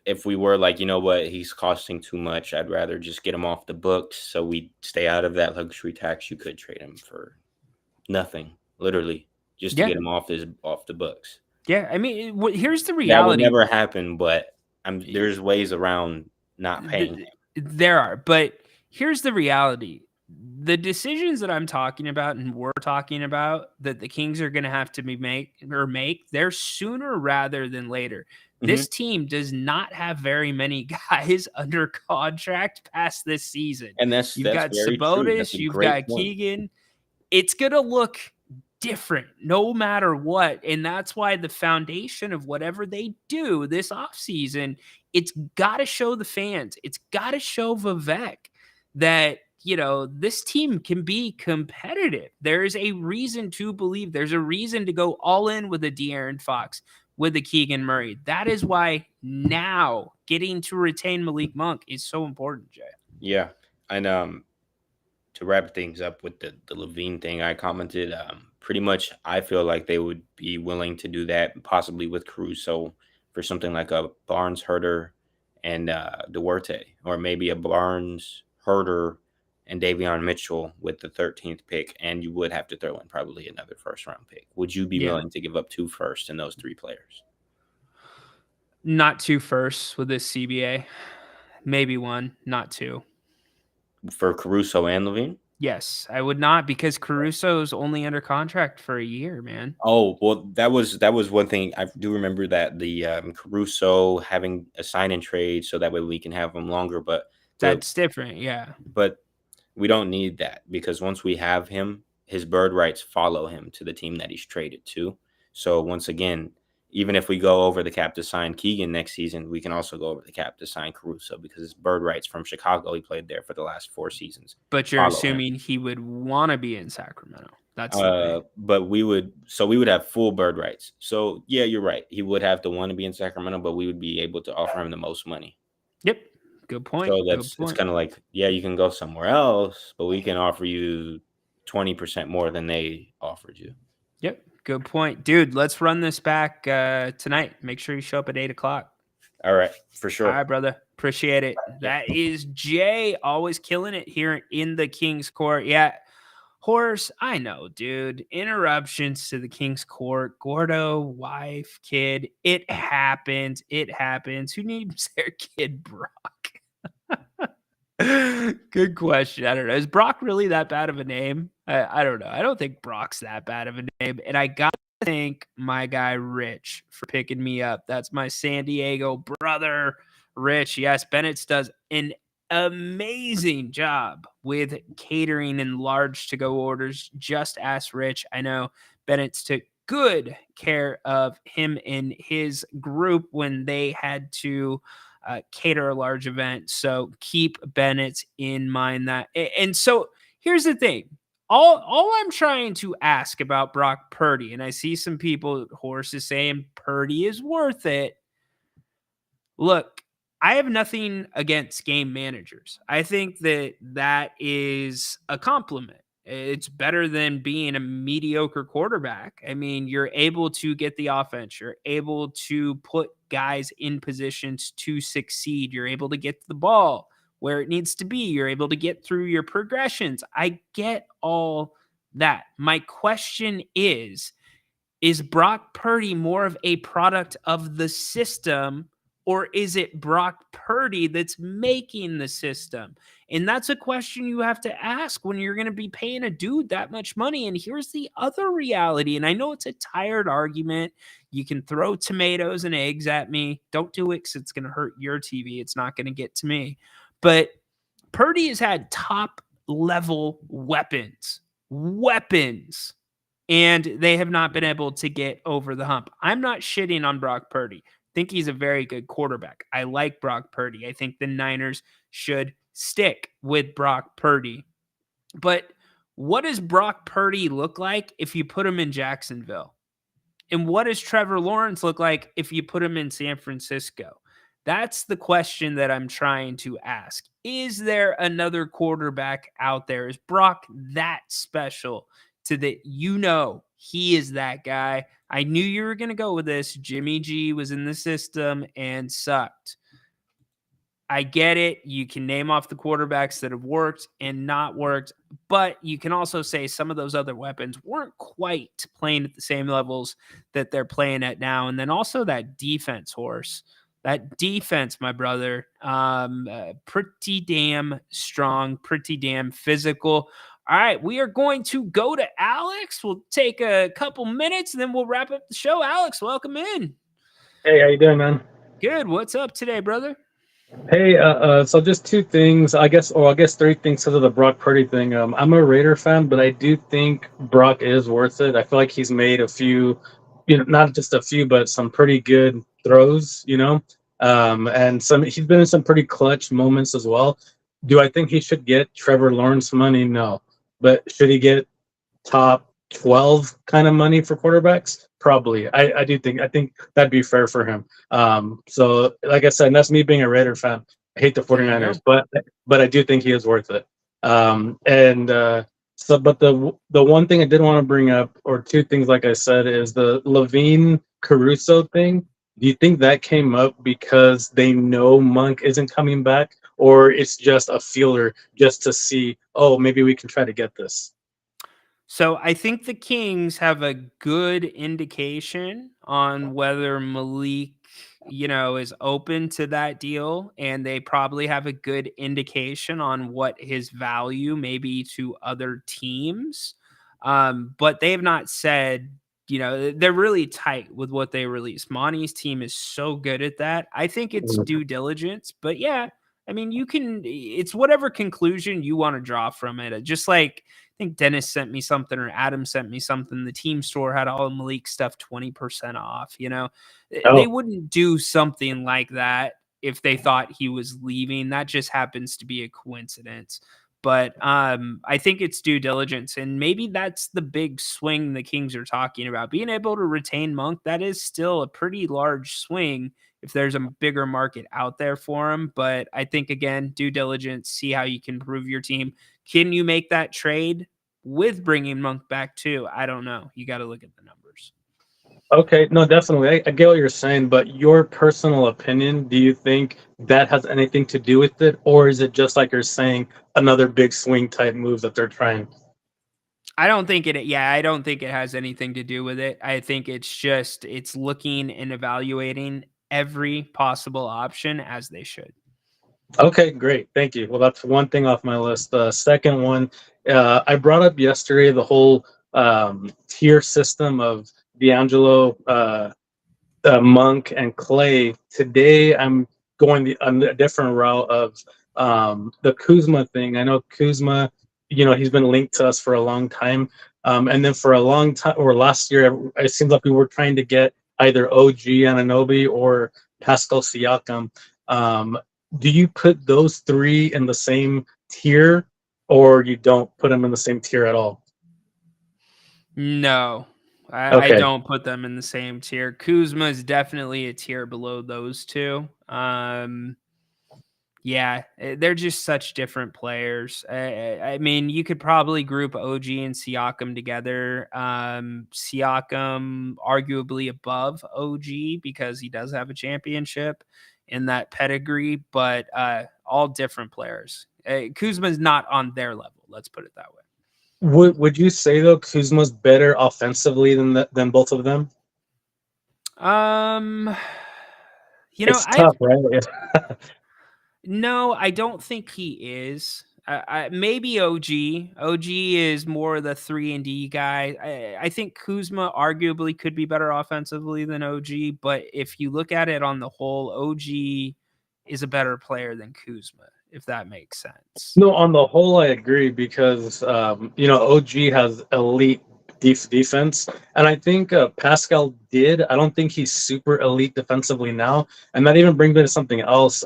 if we were like, you know what, he's costing too much, I'd rather just get him off the books so we stay out of that luxury tax. You could trade him for nothing, literally, just to Yeah. get him off the books. Yeah, I mean, here's the That would reality. never happen, but there's ways around not paying him. There are, but here's the reality. The decisions that I'm talking about and we're talking about that the Kings are going to have to make, they're sooner rather than later. This team does not have very many guys under contract past this season. And that's got very true. Sabonis, That's a you've great got point. Keegan. It's going to look different no matter what. And that's why the foundation of whatever they do this offseason, it's got to show the fans, it's got to show Vivek that, you know, this team can be competitive. There's a reason to believe, there's a reason to go all in with a De'Aaron Fox, with the Keegan Murray. That is why now getting to retain Malik Monk is so important, Jay. Yeah. And to wrap things up with the Levine thing, I commented, pretty much I feel like they would be willing to do that, possibly with Caruso for something like a Barnes, Herter, and Duarte, or maybe a Barnes, Herter, and Davion Mitchell with the 13th pick, and you would have to throw in probably another first-round pick. Would you be willing to give up 2 firsts and those 3 players? Not 2 firsts with this CBA. Maybe 1, not 2. For Caruso and Levine? Yes, I would not because Caruso's only under contract for a year, man. Oh, well, that was one thing. I do remember that the Caruso having a sign and trade so that way we can have him longer, the That's different. Yeah. but we don't need that because once we have him, his bird rights follow him to the team that he's traded to. So once again, even if we go over the cap to sign Keegan next season, we can also go over the cap to sign Caruso because his bird rights from Chicago, he played there for the last 4 seasons. But you're Follow him. assuming he would want to be in Sacramento. That's the thing. But we would have full bird rights. So yeah, you're right. He would have to want to be in Sacramento, but we would be able to offer him the most money. Yep. Good point. So Good it's point. kind of like, yeah, you can go somewhere else, but we can offer you 20% more than they offered you. Yep. Good point. Dude, let's run this back tonight. Make sure you show up at 8:00. All right, for sure. All right, brother. Appreciate it. That is Jay, always killing it here in the King's Court. Yeah. Horse, I know, dude. Interruptions to the King's Court. Gordo, wife, kid. It happens. It happens. Who names their kid Brock? Good question. I don't know. Is Brock really that bad of a name? I don't know. I don't think Brock's that bad of a name. And I got to thank my guy Rich for picking me up. That's my San Diego brother, Rich. Yes, Bennett's does an amazing job with catering and large to-go orders. Just ask Rich. I know Bennett's took good care of him and his group when they had to cater a large event. So keep Bennett's in mind that. And so here's the thing. All I'm trying to ask about Brock Purdy, and I see some people, horses saying Purdy is worth it. Look, I have nothing against game managers. I think that is a compliment. It's better than being a mediocre quarterback. I mean, you're able to get the offense. You're able to put guys in positions to succeed. You're able to get the ball where it needs to be. You're able to get through your progressions. I get all that. My question is Brock Purdy more of a product of the system, or is it Brock Purdy that's making the system? And that's a question you have to ask when you're going to be paying a dude that much money. And here's the other reality. And I know it's a tired argument. You can throw tomatoes and eggs at me. Don't do it because it's going to hurt your TV. It's not going to get to me. But Purdy has had top level weapons, and they have not been able to get over the hump. I'm not shitting on Brock Purdy. I think he's a very good quarterback. I like Brock Purdy. I think the Niners should stick with Brock Purdy. But what does Brock Purdy look like if you put him in Jacksonville? And what does Trevor Lawrence look like if you put him in San Francisco? That's the question that I'm trying to ask. Is there another quarterback out there? Is Brock that special to that he is that guy? I knew you were going to go with this. Jimmy G was in the system and sucked. I get it. You can name off the quarterbacks that have worked and not worked, but you can also say some of those other weapons weren't quite playing at the same levels that they're playing at now. And then also that defense, horse. That defense, my brother, pretty damn strong, pretty damn physical. All right, we are going to go to Alex. We'll take a couple minutes and then we'll wrap up the show. Alex, welcome in. Hey, how you doing, man? Good. What's up today, brother? Hey, so just two things, I guess three things to the Brock Purdy thing. I'm a Raider fan, but I do think Brock is worth it. I feel like he's made a few, not just a few, but some pretty good throws, and he's been in some pretty clutch moments as well. Do I think he should get Trevor Lawrence money? No. But should he get top 12 kind of money for quarterbacks? Probably. I think that'd be fair for him. So like I said, that's me being a Raider fan. I hate the 49ers, but I do think he is worth it. But the one thing I did want to bring up, or two things, like I said, is the Levine Caruso thing. Do you think that came up because they know Monk isn't coming back, or it's just a feeler just to see, oh, maybe we can try to get this? So I think the Kings have a good indication on whether Malik is open to that deal, and they probably have a good indication on what his value may be to other teams. But they have not said, they're really tight with what they release. Monty's team is so good at that. I think it's due diligence, but yeah, I mean, it's whatever conclusion you want to draw from it. Just like I think Dennis sent me something or Adam sent me something. The team store had all Malik stuff 20% off. They Oh, wouldn't do something like that if they thought he was leaving. That just happens to be a coincidence. But I think it's due diligence, and maybe that's the big swing the Kings are talking about. Being able to retain Monk, that is still a pretty large swing if there's a bigger market out there for him. But I think, again, due diligence, see how you can prove your team. Can you make that trade with bringing Monk back too? I don't know. You got to look at the numbers. okay. No, definitely. I get what you're saying, but your personal opinion, do you think that has anything to do with it? Or is it just like you're saying, another big swing type move that they're trying? I don't think I don't think it has anything to do with it. I think it's looking and evaluating every possible option as they should. Okay, great. Thank you. Well, that's one thing off my list. The second one, I brought up yesterday the whole tier system of D'Angelo, Monk, and Clay. Today, I'm going on a different route of the Kuzma thing. I know Kuzma, he's been linked to us for a long time. And then for a long time, or last year, it seems like we were trying to get either OG Anunoby or Pascal Siakam. Do you put those three in the same tier, or you don't put them in the same tier at all? No, I Okay. don't put them in the same tier. Kuzma is definitely a tier below those two. Yeah, they're just such different players. I mean, you could probably group OG and Siakam together. Siakam arguably above OG because he does have a championship in that pedigree, but all different players. Kuzma's not on their level. Let's put it that way. Would you say though Kuzma's better offensively than both of them? Um, It's I tough, right? No, I don't think he is. Maybe OG. OG is more the 3-and-D guy. I think Kuzma arguably could be better offensively than OG, but if you look at it on the whole, OG is a better player than Kuzma, if that makes sense. No, on the whole, I agree because OG has elite defense, and I think Pascal did. I don't think he's super elite defensively now, and that even brings me to something else.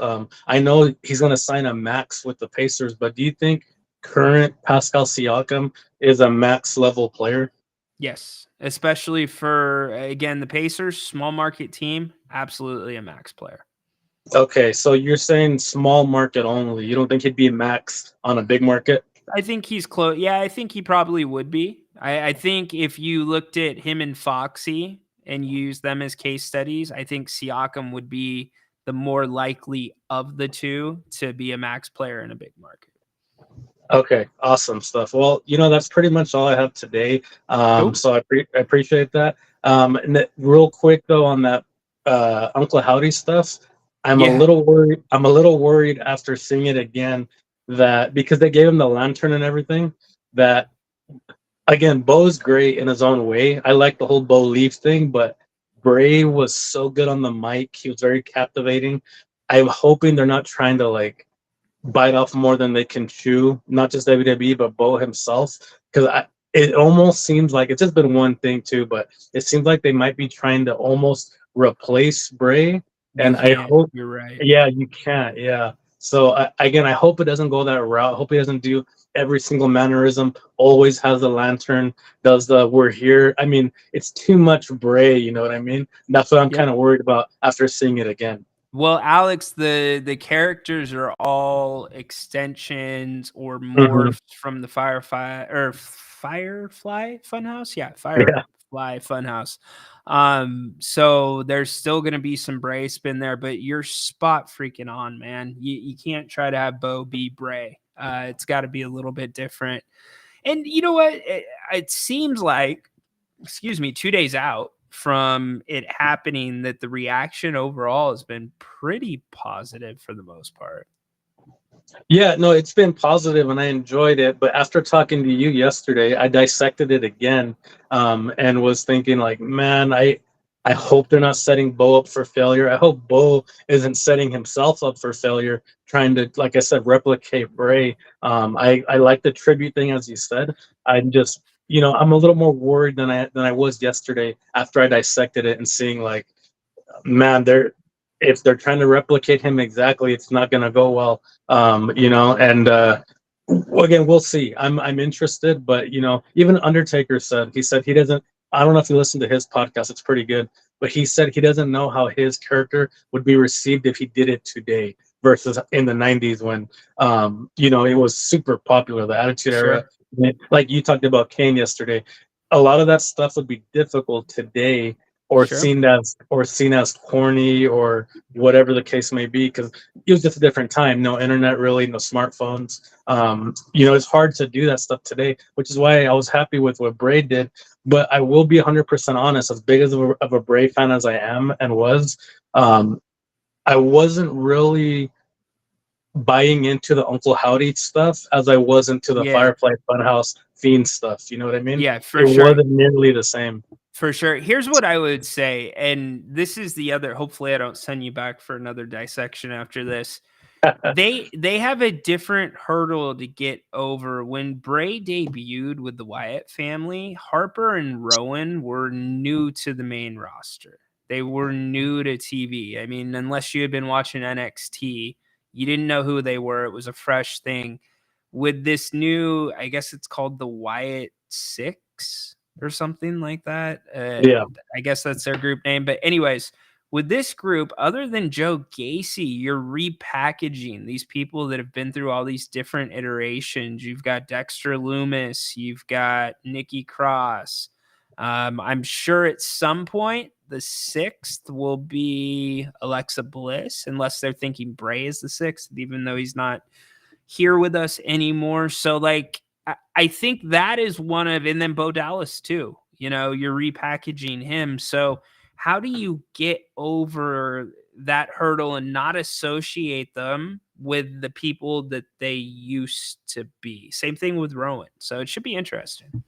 I know he's going to sign a max with the Pacers, but do you think current Pascal Siakam is a max level player? Yes, especially for, again, the Pacers, small market team, absolutely a max player. Okay, so you're saying small market only. You don't think he'd be max on a big market? I think he's close. Yeah, I think he probably would be. I think if you looked at him and Foxy and used them as case studies, I think Siakam would be the more likely of the two to be a max player in a big market. Okay, awesome stuff. Well, that's pretty much all I have today. Cool. So I appreciate that. Real quick though, on that Uncle Howdy stuff, I'm a Yeah. little worried. I'm a little worried after seeing it again that because they gave him the lantern and everything, that again, Bo's great in his own way. I like the whole Bo Leaf thing, but Bray was so good on the mic. He was very captivating. I'm hoping they're not trying to bite off more than they can chew, not just WWE, but Bo himself. Because it almost seems like it's just been one thing too, but it seems like they might be trying to almost replace Bray. And I hope, You're right. yeah, you can't, yeah. So again, I hope it doesn't go that route. I hope he doesn't do every single mannerism. Always has the lantern. Does the "we're here"? I mean, it's too much Bray. You know what I mean? That's what I'm Yep. kind of worried about after seeing it again. Well, Alex, the characters are all extensions or morphs from the Firefly Funhouse. Yeah, Yeah. Firefly Funhouse. So there's still going to be some Bray spin there, but you're spot freaking on, man. You can't try to have Bo be Bray. It's got to be a little bit different. And you know what? It seems like, 2 days out from it happening that the reaction overall has been pretty positive for the most part. Yeah, no, it's been positive and I enjoyed it. But after talking to you yesterday, I dissected it again, and was thinking like, man, I hope they're not setting Bo up for failure. I hope Bo isn't setting himself up for failure, trying to, like I said, replicate Bray. I like the tribute thing, as you said. I'm just, I'm a little more worried than I was yesterday after I dissected it and seeing like, man, if they're trying to replicate him exactly, it's not going to go well. And again, we'll see. I'm interested, but even Undertaker said he doesn't. I don't know if you listened to his podcast; it's pretty good. But he said he doesn't know how his character would be received if he did it today versus in the '90s when it was super popular, the Attitude Era. Like you talked about Kane yesterday, a lot of that stuff would be difficult today or Sure. seen as corny or whatever the case may be, because it was just a different time. No internet, really, no smartphones. It's hard to do that stuff today, which is why I was happy with what Bray did. But I will be 100% honest, as big as of a Bray fan as I am and was, I wasn't really buying into the Uncle Howdy stuff as I was into the Yeah. Firefly Funhouse Fiend stuff. You know what I mean? Yeah, for It sure. wasn't nearly the same. For sure. Here's what I would say, and this is the other. Hopefully, I don't send you back for another dissection after this. They have a different hurdle to get over. When Bray debuted with the Wyatt family, Harper and Rowan were new to the main roster. They were new to TV. I mean, unless you had been watching NXT, you didn't know who they were. It was a fresh thing. With this new, I guess it's called the Wyatt Six or something like that. Yeah. I guess that's their group name. But anyways, with this group, other than Joe Gacy, you're repackaging these people that have been through all these different iterations. You've got Dexter Loomis, you've got Nikki Cross. I'm sure at some point the sixth will be Alexa Bliss, unless they're thinking Bray is the sixth, even though he's not here with us anymore. So like, I think that is one of, and then Bo Dallas too, you're repackaging him. So how do you get over that hurdle and not associate them with the people that they used to be? Same thing with Rowan. So it should be interesting.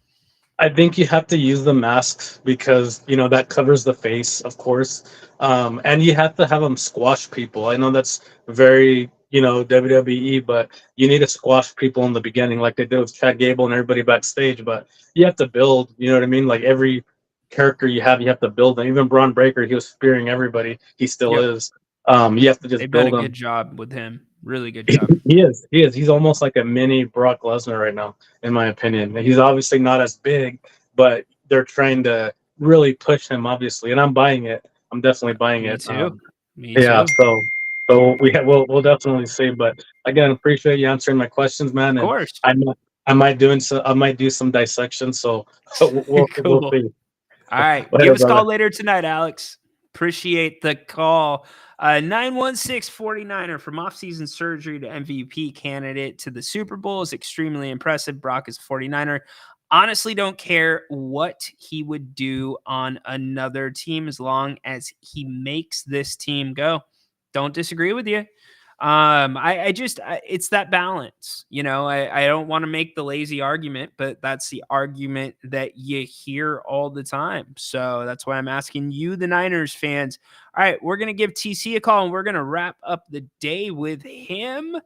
I think you have to use the masks because that covers the face, of course, and you have to have them squash people. I know that's very WWE, but you need to squash people in the beginning, like they did with Chad Gable and everybody backstage. But you have to build. You know what I mean? Like every character you have to build them. Even Braun Breaker, he was spearing everybody. He still is. You have to just They've build done a him. good job with him. Really good job. He is. He's almost like a mini Brock Lesnar right now, in my opinion. He's obviously not as big, but they're trying to really push him, obviously, and I'm buying it. I'm definitely buying Me it. too. Me Yeah. too. So we'll definitely see. But again, appreciate you answering my questions, man. Of course. And I might do some dissection. So we'll Cool. see. All right. Later, Give us a brother. call later tonight, Alex. Appreciate the call. 916-49er from off-season surgery to MVP candidate to the Super Bowl is extremely impressive. Brock is 49er. Honestly, don't care what he would do on another team as long as he makes this team go. Don't disagree with you. It's that balance, I don't want to make the lazy argument, but that's the argument that you hear all the time. So that's why I'm asking you, the Niners fans. All right, we're going to give TC a call and we're going to wrap up the day with him.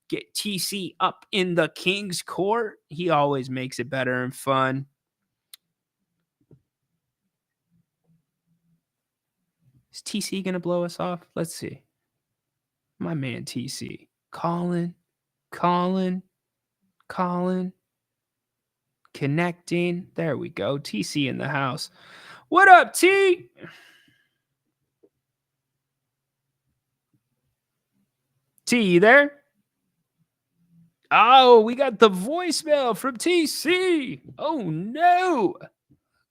Get TC up in the King's Court. He always makes it better and fun. Is TC going to blow us off? Let's see. My man TC. Calling. Connecting. There we go. TC in the house. What up, T? T, you there? Oh, we got the voicemail from TC. Oh, no.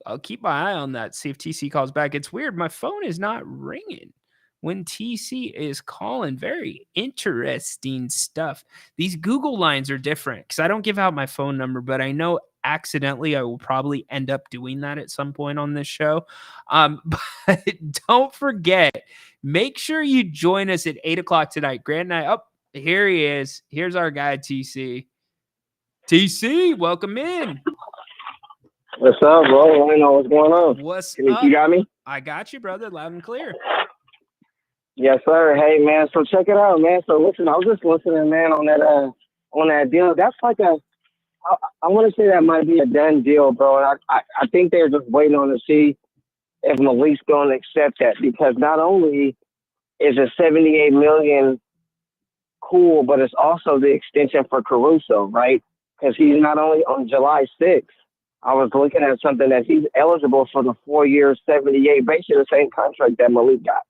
I'll keep my eye on that, see if TC calls back. It's weird. My phone is not ringing when TC is calling. Very interesting stuff. These Google lines are different because I don't give out my phone number, but I know accidentally. I will probably end up doing that at some point on this show. But don't forget, make sure you join us at 8 o'clock tonight. Grant and I, here he is. Here's our guy, TC. TC, welcome in. What's up, bro? I know what's going on. What's You up? got me? I got you, brother, loud and clear. Yes, sir. Hey, man. So check it out, man. So listen, I was just listening, man, on that deal. That's like I want to say that might be a done deal, bro. And I think they're just waiting on to see if Malik's going to accept that, because not only is it $78 million cool, but it's also the extension for Caruso, right? Because he's not only on July 6th. I was looking at something that he's eligible for the 4 years, 78, basically the same contract that Malik got.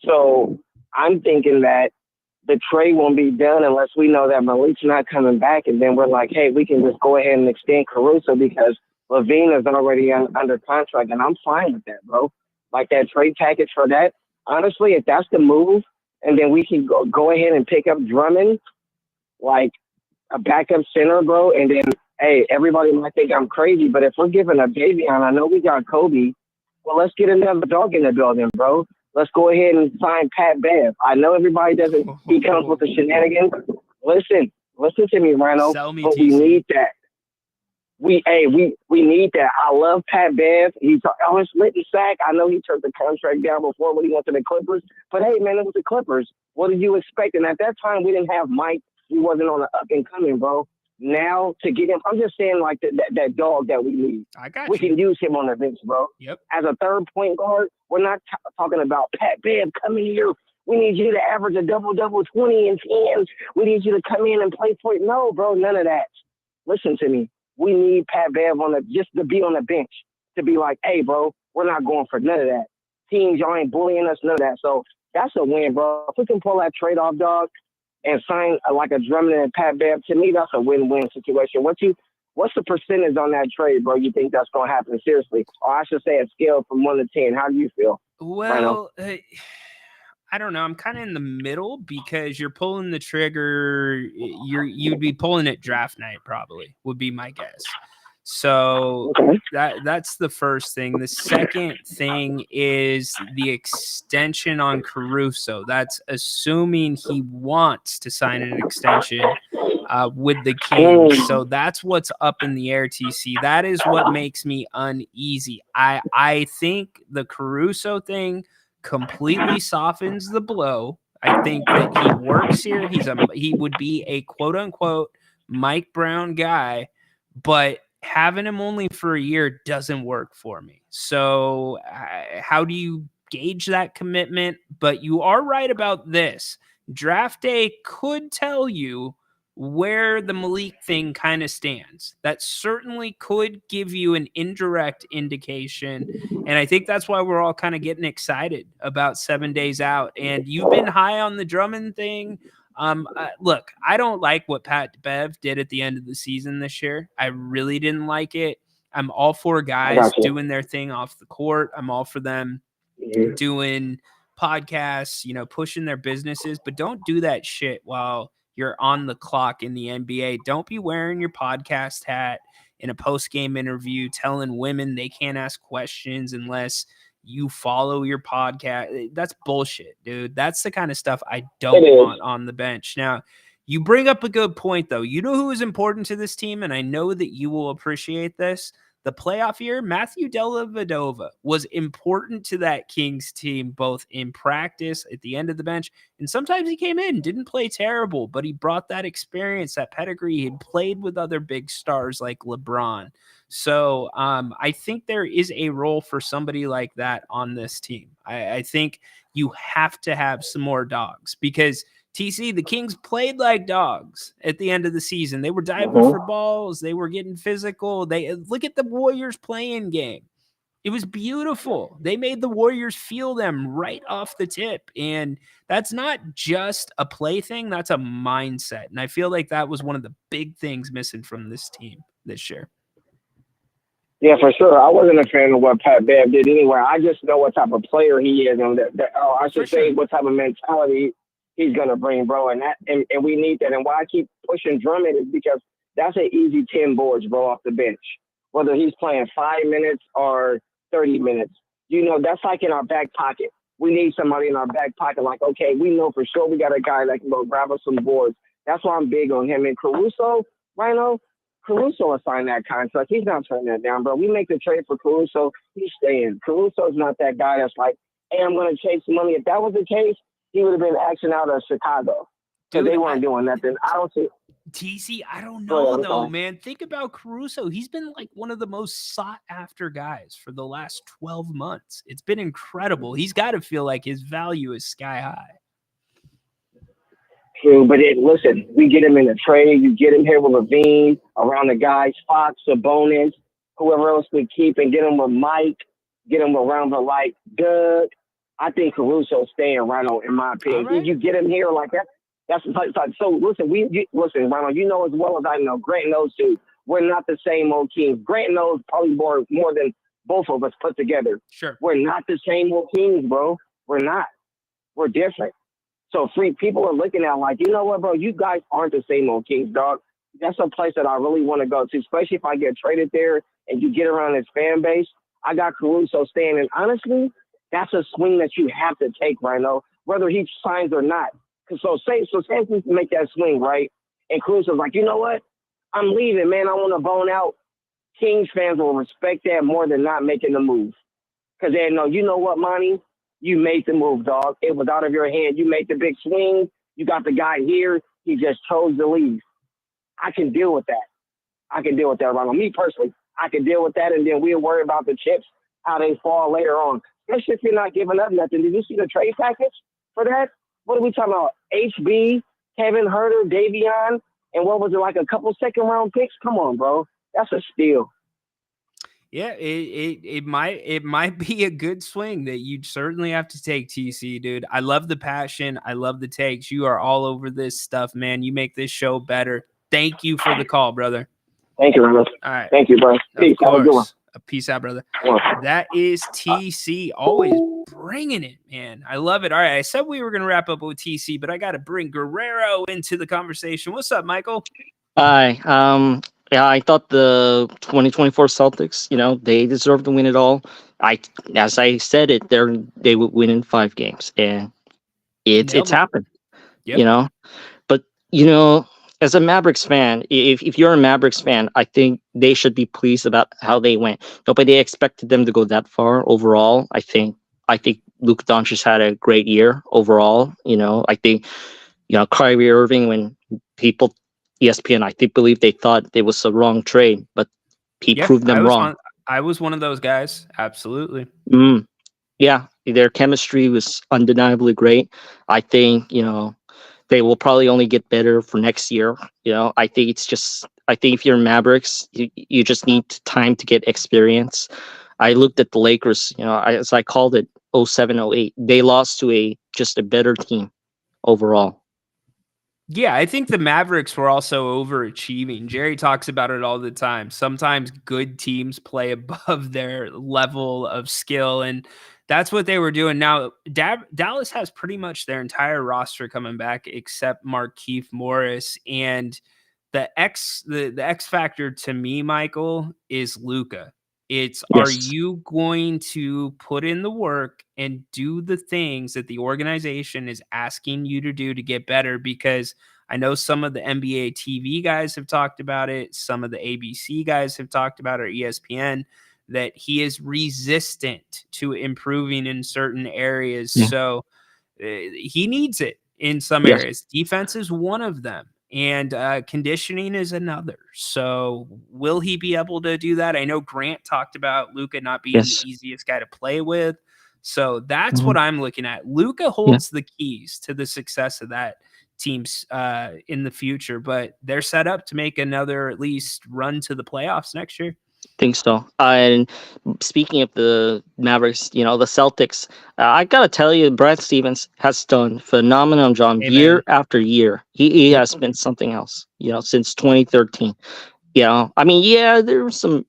So I'm thinking that the trade won't be done unless we know that Malik's not coming back, and then we're like, hey, we can just go ahead and extend Caruso because Levine is already under contract, and I'm fine with that, bro. Like that trade package for that. Honestly, if that's the move, and then we can go ahead and pick up Drummond, like a backup center, bro, and then, hey, everybody might think I'm crazy, but if we're giving a baby on, I know we got Kobe. Well, let's get another dog in the building, bro. Let's go ahead and sign Pat Bev. I know everybody doesn't. He comes with the shenanigans. Listen to me, Rhino. Sell me, but TC. we need that. We need that. I love Pat Bev. He's it's lit and sack. I know he turned the contract down before when he went to the Clippers. But hey, man, it was the Clippers. What did you expect? And at that time, we didn't have Mike. He wasn't on the up and coming, bro. Now to get him, I'm just saying like that dog that we need. I got We you. can use him on the bench, bro. Yep. As a third point guard, we're not talking about Pat Bev coming here. We need you to average a double, 20 and 10s. We need you to come in and play for it. No, bro, none of that. Listen to me. We need Pat Bev just to be on the bench, to be like, hey, bro, we're not going for none of that. Teams, y'all ain't bullying us, none of that. So that's a win, bro. If we can pull that trade off, dog, and sign like a Drummond and Pat Bev, to me, that's a win-win situation. What's the percentage on that trade, bro? You think that's going to happen? Seriously. Or I should say a scale from 1 to 10. How do you feel? Well, I don't know. I'm kind of in the middle because you're pulling the trigger. You'd be pulling it draft night, probably, would be my guess. So Okay. that's the first thing. The second thing is the extension on Caruso. That's assuming he wants to sign an extension with the Kings. So that's what's up in the air, TC. That is what makes me uneasy. I think the Caruso thing completely softens the blow. I think that he works here. He would be a quote unquote Mike Brown guy, but having him only for a year doesn't work for me. So how do you gauge that commitment? But you are right about this. Draft day could tell you where the Malik thing kind of stands. That certainly could give you an indirect indication. And I think that's why we're all kind of getting excited about 7 days out. And you've been high on the Drummond thing. Look, I don't like what Pat Bev did at the end of the season this year. I really didn't like it. I'm all for guys doing their thing off the court. I'm all for them doing podcasts, pushing their businesses, but don't do that shit while you're on the clock in the NBA. Don't be wearing your podcast hat in a post-game interview telling women they can't ask questions unless you follow your podcast. That's bullshit, dude. That's the kind of stuff I don't want on the bench. Now, you bring up a good point, though. You know who is important to this team, and I know that you will appreciate this. The playoff year, Matthew Dellavedova was important to that Kings team, both in practice, at the end of the bench, and sometimes he came in, didn't play terrible, but he brought that experience, that pedigree. He played with other big stars like LeBron. So I think there is a role for somebody like that on this team. I think you have to have some more dogs because TC, the Kings played like dogs at the end of the season. They were diving for balls. They were getting physical. Look at the Warriors playing game. It was beautiful. They made the Warriors feel them right off the tip. And that's not just a play thing. That's a mindset. And I feel like that was one of the big things missing from this team this year. Yeah, for sure. I wasn't a fan of what Pat Bev did anyway. I just know what type of player he is, and I should say what type of mentality he's gonna bring, bro. And we need that. And why I keep pushing Drummond is because that's an easy 10 boards, bro, off the bench. Whether he's playing 5 minutes or 30 minutes. You know, that's like in our back pocket. We need somebody in our back pocket. Like, okay, we know for sure we got a guy that can go grab us some boards. That's why I'm big on him. And Caruso, Rhino, Caruso assigned that contract. He's not turning that down, bro. We make the trade for Caruso, he's staying. Caruso's not that guy that's like, hey, I'm going to chase money. If that was the case, he would have been acting out of Chicago. So Dude, they weren't doing nothing. I don't see. TC, I don't Go know ahead, I'm though, sorry. man. Think about Caruso. He's been like one of the most sought after guys for the last 12 months. It's been incredible. He's got to feel like his value is sky high. True, but listen, we get him in a trade. You get him here with Levine, around the guys, Fox, Sabonis, whoever else we keep, and get him with Mike, get him around the like Doug. I think Caruso's staying, Rhino, in my opinion. All right. You get him here like that. That's so. Listen, listen, Rhino. You know as well as I know. Grant knows too. We're not the same old Kings. Grant knows probably more than both of us put together. Sure. We're not the same old Kings, bro. We're not. We're different. So free people are looking at like, you know what, bro? You guys aren't the same old Kings, dog. That's a place that I really want to go to, especially if I get traded there and you get around this fan base. I got Caruso staying, and honestly, that's a swing that you have to take, Rhino, whether he signs or not. So say we make that swing, right? And Caruso's like, you know what? I'm leaving, man. I want to bone out. Kings fans will respect that more than not making the move. Because they know, you know what, Monty? You made the move, dog. It was out of your hand. You made the big swing. You got the guy here. He just chose to leave. I can deal with that. Ronald. Me personally, I can deal with that, and then we'll worry about the chips, how they fall later on. Especially if you're not giving up nothing. Did you see the trade package for that? What are we talking about? HB, Kevin Herter, Davion, and what was it, like a couple second-round picks? Come on, bro. That's a steal. Yeah, it might be a good swing that you certainly have to take, TC, dude. I love the passion. I love the takes. You are all over this stuff, man. You make this show better. Thank you for the call, brother. Thank you, Ramos. All right. Thank you, bro. Peace. Of Have a good one. course. Peace out, brother. That is TC, always bringing it, man. I love it. All right, I said we were going to wrap up with TC, but I got to bring Guerrero into the conversation. What's up, Michael? Hi. Yeah, I thought the 2024 Celtics, they deserve to win it all. As I said it, they would win in 5 games, and it's happened. Yep. But as a Mavericks fan, if you're a Mavericks fan, I think they should be pleased about how they went. Nobody expected them to go that far overall. I think Luka Doncic had a great year overall. I think Kyrie Irving, when people ESPN, I think, believe they thought it was a wrong trade, but he proved them wrong. I was one of those guys. Absolutely. Yeah, their chemistry was undeniably great. I think, they will probably only get better for next year. I think if you're Mavericks, you just need time to get experience. I looked at the Lakers, as I called it, 07-08. They lost to just a better team overall. Yeah, I think the Mavericks were also overachieving. Jerry talks about it all the time. Sometimes good teams play above their level of skill, and that's what they were doing. Now, Dallas has pretty much their entire roster coming back except Markieff Morris, and the X factor to me, Michael, is Luka. It's Are you going to put in the work and do the things that the organization is asking you to do to get better? Because I know some of the NBA TV guys have talked about it. Some of the ABC guys have talked about it, or ESPN, that he is resistant to improving in certain areas. Yeah. So he needs it in some areas. Defense is one of them. And conditioning is another. So will he be able to do that? I know Grant talked about Luka not being the easiest guy to play with. So that's what I'm looking at. Luka holds the keys to the success of that team's in the future, but they're set up to make another at least run to the playoffs next year. Think so. And speaking of the Mavericks, the Celtics, I gotta tell you, Brad Stevens has done phenomenal job year after year. He has been something else, since 2013. I mean, there was some,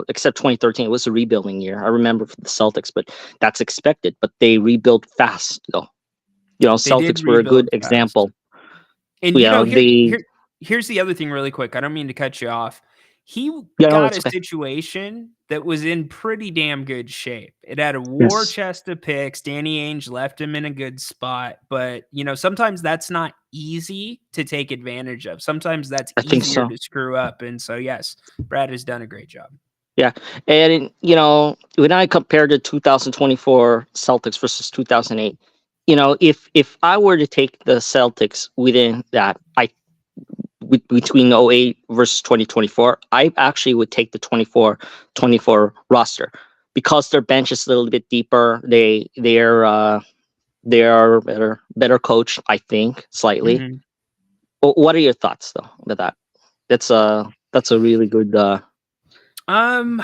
except 2013, it was a rebuilding year. I remember for the Celtics, but that's expected. But they rebuilt fast, though. Celtics were a good example. And here's the other thing really quick. I don't mean to cut you off. He Yeah, no, got it's a okay. situation that was in pretty damn good shape. It had a war Yes. chest of picks. Danny Ainge left him in a good spot, but sometimes that's not easy to take advantage of. Sometimes that's I think easier so. to screw up. And so, yes, Brad has done a great job. Yeah. And, when I compare the 2024 Celtics versus 2008, if I were to take the Celtics within that, between '08 versus 2024, I actually would take the 24 roster because their bench is a little bit deeper. They are better coached, I think, slightly. Mhm. What are your thoughts though with that? That's a really good Um,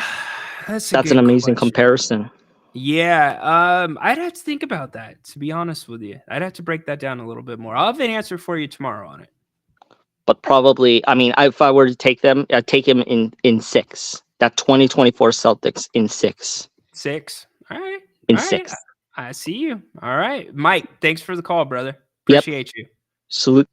that's a that's an good amazing question. comparison. Yeah, I'd have to think about that, to be honest with you. I'd have to break that down a little bit more. I'll have an answer for you tomorrow on it. But probably, I mean, if I were to take them, I'd take him in 6. That 2024 Celtics in 6. 6. All right. In All right. 6. I see you. All right. Mike, thanks for the call, brother. Yep. Appreciate you. Salute.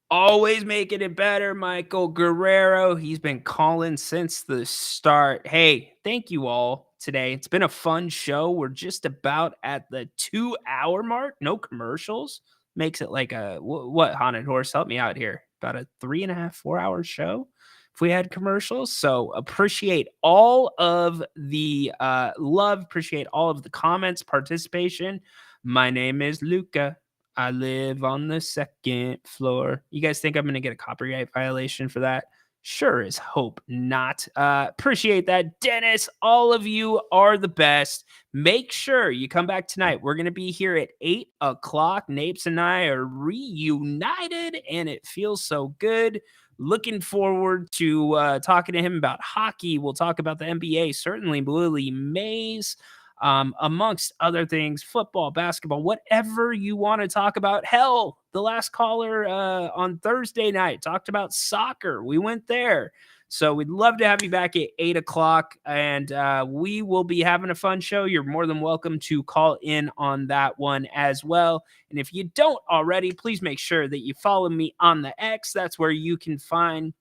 Always making it better, Michael Guerrero. He's been calling since the start. Hey, thank you all today. It's been a fun show. We're just about at the 2-hour mark. No commercials. Makes it like a, what, Haunted Horse? Help me out here. About a 3.5, 4-hour show if we had commercials. So appreciate all of the love. Appreciate all of the comments, participation. My name is Luca. I live on the 2nd floor. You guys think I'm going to get a copyright violation for that? Sure as hope not. Appreciate that. Dennis, all of you are the best. Make sure you come back tonight. We're going to be here at 8 o'clock. Napes and I are reunited, and it feels so good. Looking forward to talking to him about hockey. We'll talk about the NBA, certainly Willie Mays. Amongst other things, football, basketball, whatever you want to talk about. Hell, the last caller on Thursday night talked about soccer. We went there. So we'd love to have you back at 8 o'clock, and we will be having a fun show. You're more than welcome to call in on that one as well. And if you don't already, please make sure that you follow me on the X. That's where you can find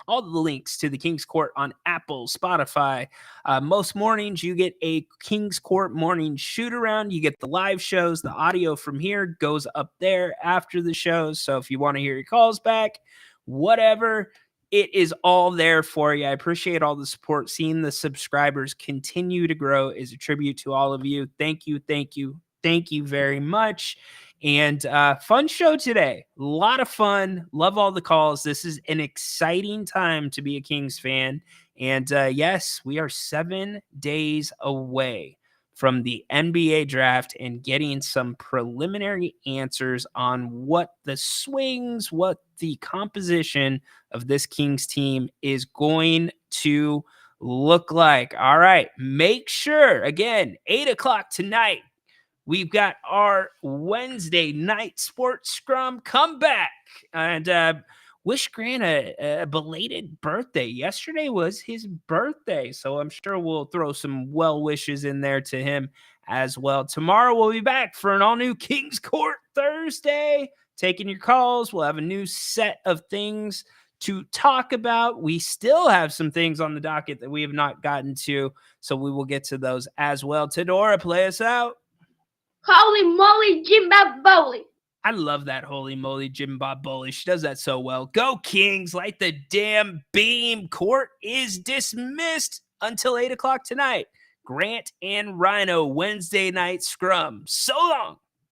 all the links to the King's Court on Apple, Spotify. Most mornings you get a King's Court morning shoot around. You get the live shows. The audio from here goes up there after the shows. So if you want to hear your calls back, whatever, it is all there for you. I appreciate all the support. Seeing the subscribers continue to grow is a tribute to all of you. Thank you, thank you, thank you very much. And fun show today. A lot of fun. Love all the calls. This is an exciting time to be a Kings fan. And yes, we are 7 days away from the NBA draft and getting some preliminary answers on what the swings, what the composition of this Kings team is going to look like. All right. Make sure, again, 8 o'clock tonight, we've got our Wednesday night sports scrum. Come back and wish Grant a belated birthday. Yesterday was his birthday, so I'm sure we'll throw some well wishes in there to him as well. Tomorrow we'll be back for an all-new King's Court Thursday. Taking your calls. We'll have a new set of things to talk about. We still have some things on the docket that we have not gotten to, so we will get to those as well. Tedora, play us out. Holy moly, Jim Bob Bowley. I love that holy moly Jim Bob Bowley. She does that so well. Go Kings, light the damn beam. Court is dismissed until 8 o'clock tonight. Grant and Rhino, Wednesday night scrum. So long.